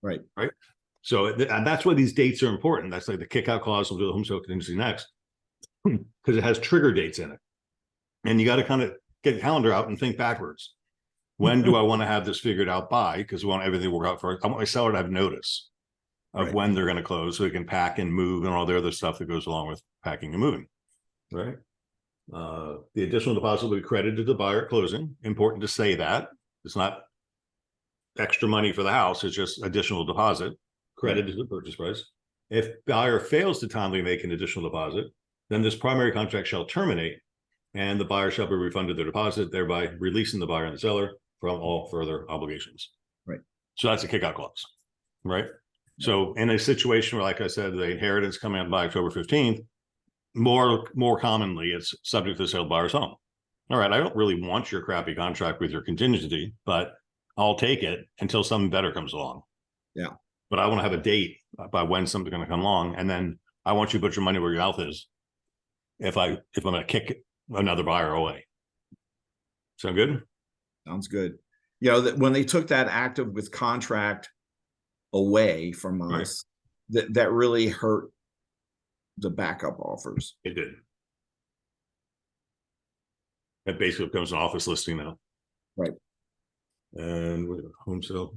Right. Right. So and that's why these dates are important. That's like the kick-out clause. We'll do the home sale contingency next because it has trigger dates in it. And you got to kind of get a calendar out and think backwards. When do I want to have this figured out by? Because we want everything to work out for it. I want my seller to have notice of when they're going to close so they can pack and move and all the other stuff that goes along with packing and moving. Right. The additional deposit will be credited to the buyer at closing. Important to say that. It's not extra money for the house. It's just additional deposit credited to the purchase price. If buyer fails to timely make an additional deposit, then this primary contract shall terminate and the buyer shall be refunded their deposit, thereby releasing the buyer and the seller from all further obligations. Right. So that's a kick-out clause, right? So in a situation where, like I said, the inheritance coming out by October 15th, more commonly, it's subject to the sale of buyer's home. All right, I don't really want your crappy contract with your contingency, but I'll take it until something better comes along. Yeah. But I want to have a date by when something's going to come along, and then I want you to put your money where your mouth is. If I'm going to kick another buyer away. Sound good? Sounds good. You know, that when they took that active with contract away from us, that really hurt the backup offers. It did. It basically becomes an office listing now. Right. And home sale.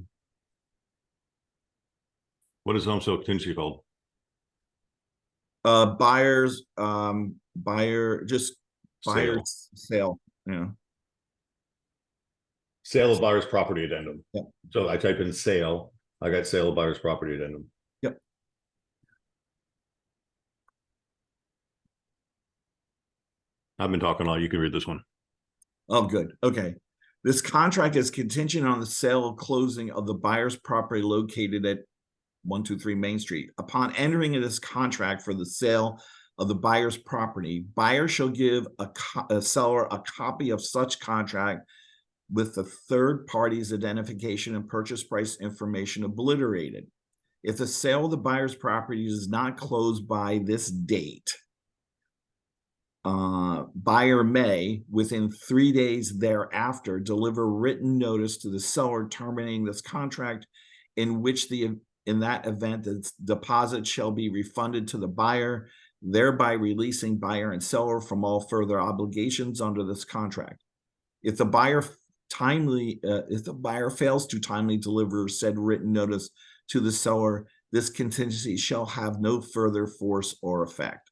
What is home sale contingency called? Buyer's sale. Yeah. Sale of buyer's property addendum. Yeah. So I type in sale. I got sale of buyer's property addendum. Yep. I've been talking a lot. You can read this one. Oh, good. Okay. This contract is contingent on the sale of closing of the buyer's property located at 123 Main Street. Upon entering into this contract for the sale of the buyer's property, buyer shall give a seller a copy of such contract with the third party's identification and purchase price information obliterated. If the sale of the buyer's property is not closed by this date, buyer may, within 3 days thereafter, deliver written notice to the seller terminating this contract, in that event, the deposit shall be refunded to the buyer, thereby releasing buyer and seller from all further obligations under this contract. If the buyer fails to timely deliver said written notice to the seller, this contingency shall have no further force or effect.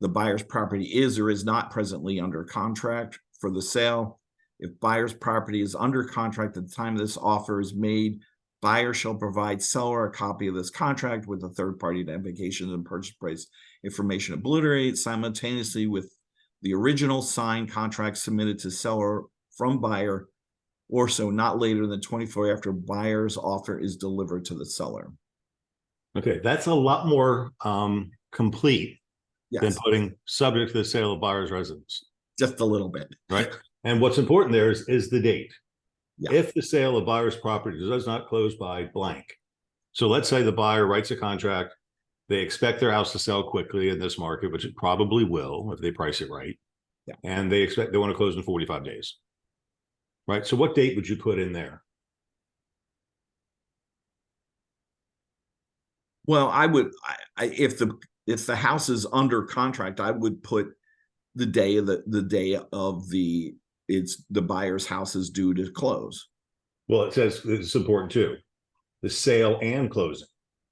The buyer's property is or is not presently under contract for the sale. If buyer's property is under contract at the time this offer is made, buyer shall provide seller a copy of this contract with a third-party identification and purchase price information obliterated simultaneously with the original signed contract submitted to seller from buyer, or so not later than 24 after buyer's offer is delivered to the seller. Okay, that's a lot more complete than Yes, putting subject to the sale of buyer's residence, just a little bit. right? And what's important there is the date. Yeah. If the sale of buyer's property does not close by blank. So let's say the buyer writes a contract, they expect their house to sell quickly in this market, which it probably will if they price it right. Yeah. And they want to close in 45 days. Right. So what date would you put in there? Well, I would, if the house is under contract, I would put the day of the buyer's house is due to close. Well, it says it's important too, the sale and closing.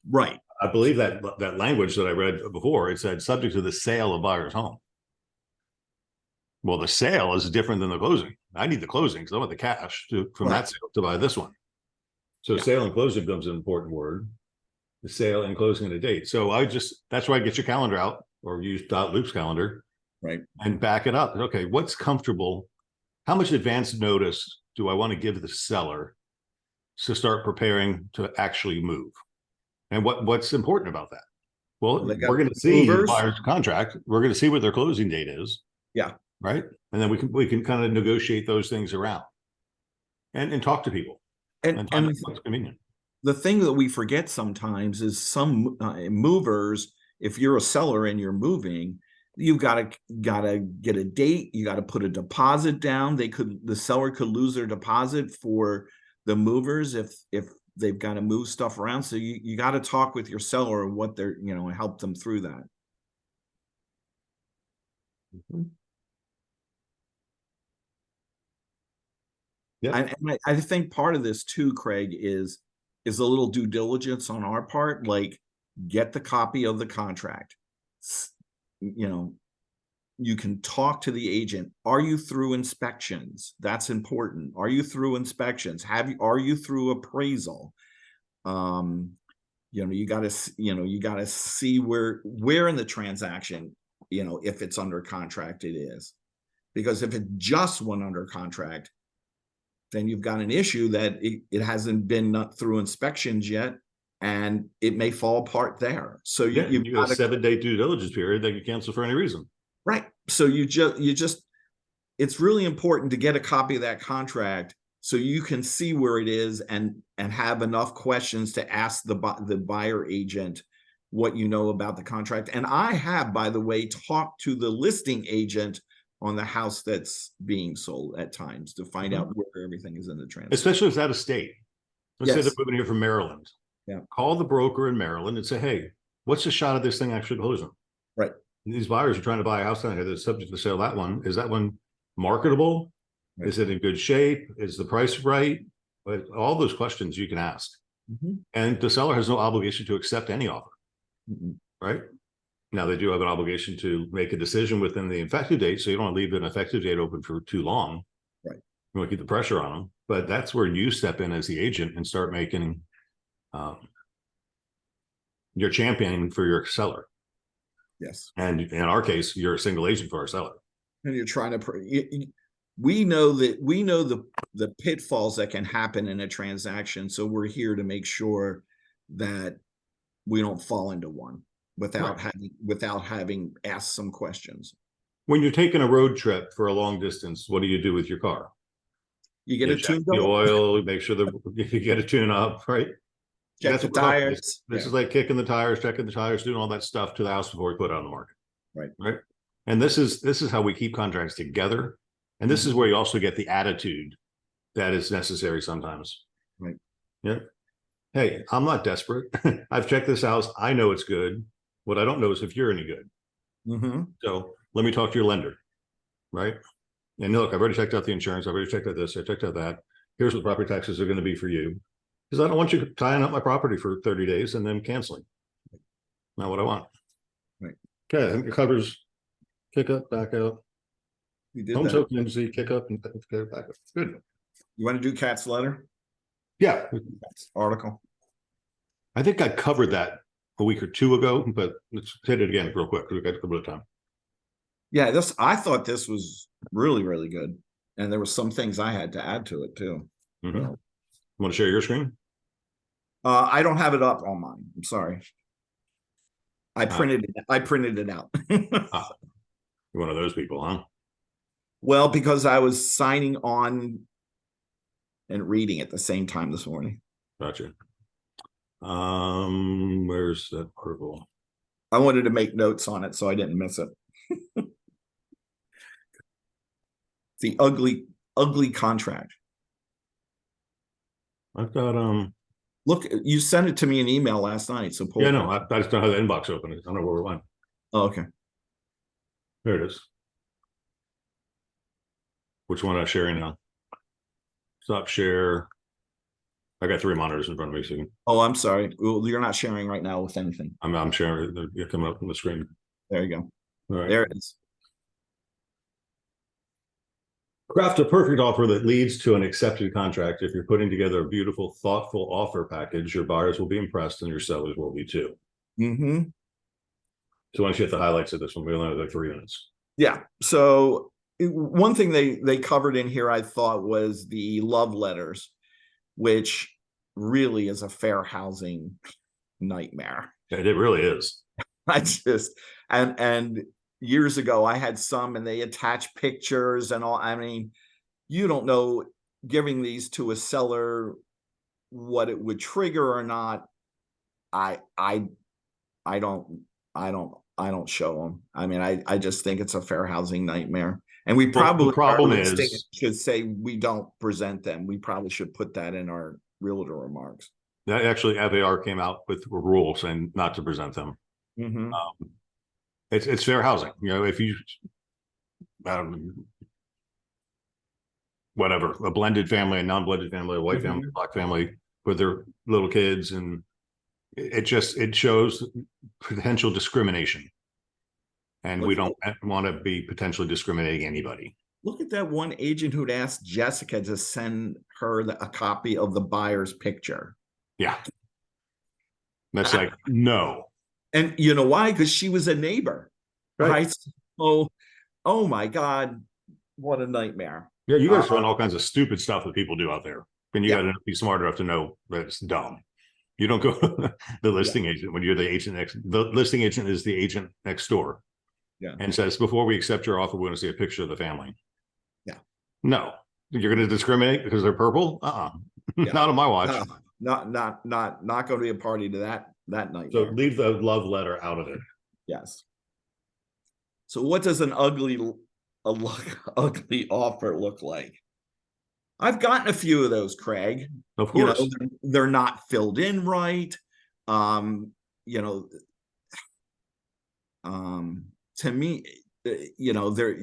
Right. I believe that language that I read before, it said subject to the sale of buyer's home. Well, the sale is different than the closing. I need the closing because I want the cash from that sale to buy this one. So sale and closing becomes an important word. The sale and closing at a date. So that's why I get your calendar out or use Loop's calendar. Right. And back it up. Okay, what's comfortable? How much advance notice do I want to give the seller to start preparing to actually move? And what's important about that? Well, we're going to see the buyer's contract. We're going to see what their closing date is. Yeah. Right. And then we can kind of negotiate those things around and talk to people and what's convenient. The thing that we forget sometimes is some movers, if you're a seller and you're moving, you've got to get a date. You got to put a deposit down. The seller could lose their deposit for the movers if they've got to move stuff around. So you got to talk with your seller and what they're, and help them through that. Mm-hmm. Yeah. And I think part of this too, Craig, is a little due diligence on our part, like get the copy of the contract. You can talk to the agent. Are you through inspections? That's important. Are you through inspections? Are you through appraisal? You got to see where in the transaction, if it's under contract, it is. Because if it just went under contract, then you've got an issue that it hasn't been through inspections yet, and it may fall apart there. So you got a 7-day due diligence period that you cancel for any reason. Right. So it's really important to get a copy of that contract so you can see where it is and have enough questions to ask the buyer agent what you know about the contract. And I have, by the way, talked to the listing agent on the house that's being sold at times to find out where everything is in the transaction. Especially if it's out of state. Let's say they're moving here from Maryland. Yeah. Call the broker in Maryland and say, hey, what's the shot of this thing actually closing? Right. And these buyers are trying to buy a house down here that's subject to sale. That one, is that one marketable? Right. Is it in good shape? Is the price right? But all those questions you can ask. And the seller has no obligation to accept any offer. Right. Now, they do have an obligation to make a decision within the effective date, so you don't want to leave an effective date open for too long. Right. You want to keep the pressure on them, but that's where you step in as the agent and start making your championing for your seller. Yes. And in our case, you're a single agent for our seller. And you're trying to. We know the pitfalls that can happen in a transaction, so we're here to make sure that we don't fall into one without having asked some questions. When you're taking a road trip for a long distance, what do you do with your car? You get a tune up, oil, make sure you get a tune up, right? Check the tires. This is like kicking the tires, checking the tires, doing all that stuff to the house before we put it on the market. Right. And this is how we keep contracts together. And this is where you also get the attitude that is necessary sometimes. Right. Yeah. Hey, I'm not desperate. I've checked this house. I know it's good. What I don't know is if you're any good. So let me talk to your lender. Right. And look, I've already checked out the insurance. I've already checked out this. I checked out that. Here's what property taxes are going to be for you. Because I don't want you tying up my property for 30 days and then canceling. Not what I want. Right. Okay. I think it covers kick up, back out. We did Home that. token agency, kick up and go back up. Good. You want to do Cat's letter? Yeah, Article. I think I covered that a week or two ago, but let's hit it again real quick because we got a little bit of time. Yeah, I thought this was really, really good. And there were some things I had to add to it too. Want to share your screen? I don't have it up on mine. I'm sorry. I printed it out. You're one of those people, huh? Well, because I was signing on and reading at the same time this morning. Gotcha. Where's that purple? I wanted to make notes on it so I didn't miss it. The ugly contract. I've got Look, you sent it to me in email last night. So yeah, no, I just don't have the inbox open. I don't know where we went. Oh, okay. There it is. Which one am I sharing now? Stop share. I got 3 monitors in front of me, so Oh, I'm sorry. Well, you're not sharing right now with anything. I'm sharing. They're coming up on the screen. There you go. All right. There it is. Craft a perfect offer that leads to an accepted contract. If you're putting together a beautiful, thoughtful offer package, your buyers will be impressed and your sellers will be too. Mm-hmm. So why don't you hit the highlights of this one? We only have like 3 minutes. Yeah. So one thing they covered in here, I thought, was the love letters, which really is a fair housing nightmare. It really is. I just and years ago I had some and they attach pictures and all. I mean, you don't know, giving these to a seller what it would trigger or not. I don't show them. I mean, I just think it's a fair housing nightmare. And we probably, the problem our is, listing should say we don't present them. We probably should put that in our realtor remarks. that actually FAR came out with a rule saying not to present them. Mm-hmm. It's fair housing. You know, if you whatever, a blended family, a non-blended family, a white family, black family with their little kids, and it shows potential discrimination. And we don't want to be potentially discriminating anybody. Look at that one agent who'd asked Jessica to send her a copy of the buyer's picture. Yeah. That's like, no. And you know why? Because she was a neighbor. Right. Oh my God. What a nightmare. Yeah, you guys run all kinds of stupid stuff that people do out there. And you got to be smart enough to know that it's dumb. You don't go to the listing agent when you're the agent the listing agent is the agent next door. Yeah. And says, before we accept your offer, we want to see a picture of the family. Yeah. No. You're going to discriminate because they're purple? Yeah. Not on my watch. Not going to be a party to that night. So leave the love letter out of it. Yes. So what does an ugly offer look like? I've gotten a few of those, Craig. Of course. You know, they're not filled in right. You know, to me, you know, they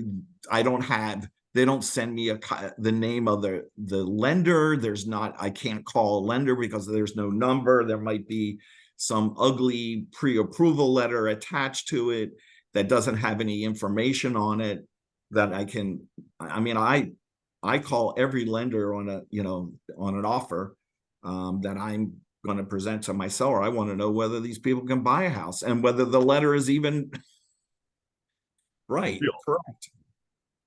don't send me the name of the lender. I can't call a lender because there's no number. There might be some ugly pre-approval letter attached to it that doesn't have any information on it that I call every lender on an offer that I'm going to present to my seller. I want to know whether these people can buy a house and whether the letter is even right. Correct.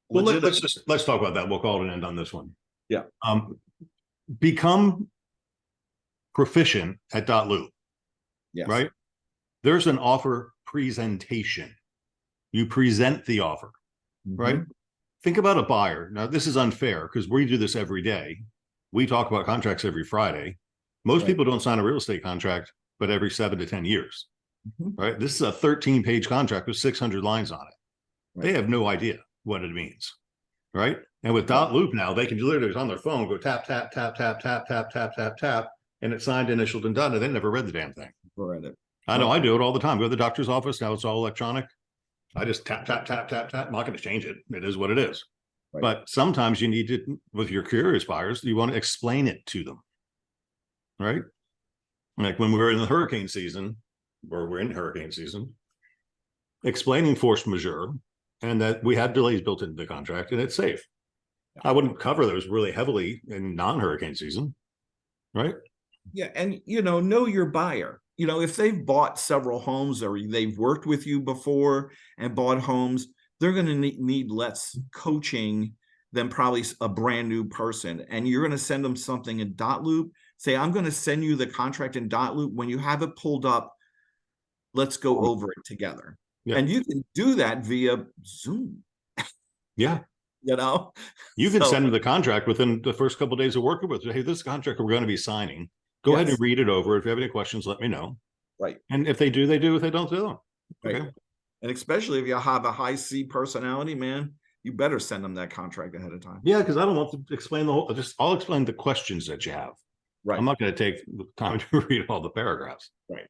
Well, let's talk about that. We'll call it an end on this one. Yeah. Become proficient at .loop. Yes. Right. There's an offer presentation. You present the offer. Right. Think about a buyer. Now, this is unfair because we do this every day. We talk about contracts every Friday. Most people don't sign a real estate contract, but every 7 to 10 years. Right. This is a 13-page contract with 600 lines on it. Right. They have no idea what it means. Right. And with .loop now, they can literally on their phone go tap, tap, tap, tap, tap, tap, tap, tap, tap, and it's signed, initialed, and done. And they never read the damn thing. Read it. I know I do it all the time. Go to the doctor's office. Now it's all electronic. I just tap, tap, tap, tap, tap. I'm not going to change it. It is what it is. Right. But sometimes you need to, with your curious buyers, you want to explain it to them. Right. Like when we were in the hurricane season, or we're in hurricane season, explaining force majeure and that we have delays built into the contract and it's safe. I wouldn't cover those really heavily in non-hurricane season, right? Yeah, and know your buyer. If they've bought several homes or they've worked with you before and bought homes, they're going to need less coaching than probably a brand new person. And you're going to send them something in dotloop. Say, I'm going to send you the contract in dotloop. When you have it pulled up, let's go over it together. Yeah. And you can do that via Zoom. Yeah. You can send them the contract within the first couple of days of working with. Hey, this contract we're going to be signing. Go ahead and read it over. If you have any questions, let me know. Right. And if they do, they do. If they don't, they don't. Right. Okay. And especially if you have a high C personality, man, you better send them that contract ahead of time. Yeah, because I don't want to explain the whole. I'll explain the questions that you have. Right. I'm not going to take the time to read all the paragraphs. Right.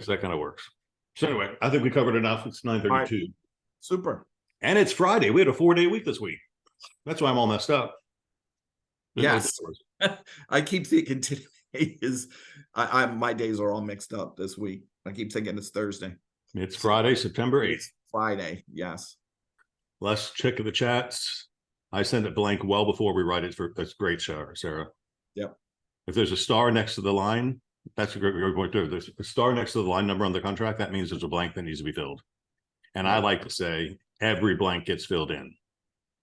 So that kind of works. So anyway, I think we covered enough. It's 9:32. Right. Super. And it's Friday. We had a 4-day week this week. That's why I'm all messed up. Yes. I keep thinking today is my days are all mixed up this week. I keep thinking it's Thursday. It's Friday, September 8th. Friday, yes. Let's check the chats. I send it blank well before we write it. That's great, Sarah. Yep. If there's a star next to the line, that's a great point too. There's a star next to the line number on the contract. That means there's a blank that needs to be filled. And I like to say every blank gets filled in.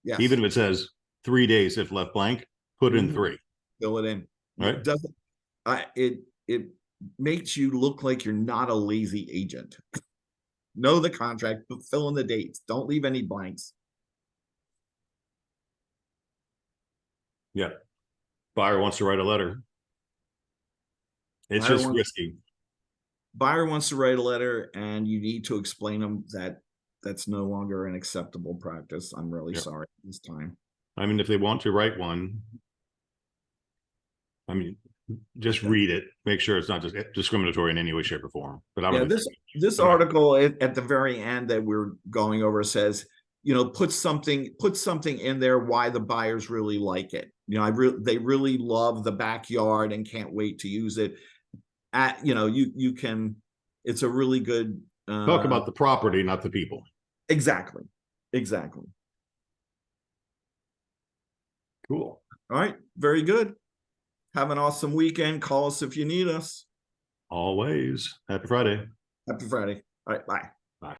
Yes. Even if it says 3 days if left blank, put in 3. Fill it in. Right. It doesn't. It makes you look like you're not a lazy agent. Know the contract, but fill in the dates. Don't leave any blanks. Yeah. Buyer wants to write a letter. It's just risky. Buyer wants to write a letter, and you need to explain them that that's no longer an acceptable practice. I'm really sorry this time. I mean, if they want to write one, just read it. Make sure it's not just discriminatory in any way, shape, or form. But I this article at the very end that we're going over says, put something in there why the buyers really like it. They really love the backyard and can't wait to use it. You can. It's a really good talk about the property, not the people. Exactly. Cool. All right. Very good. Have an awesome weekend. Call us if you need us. Always. Happy Friday. Happy Friday. All right. Bye.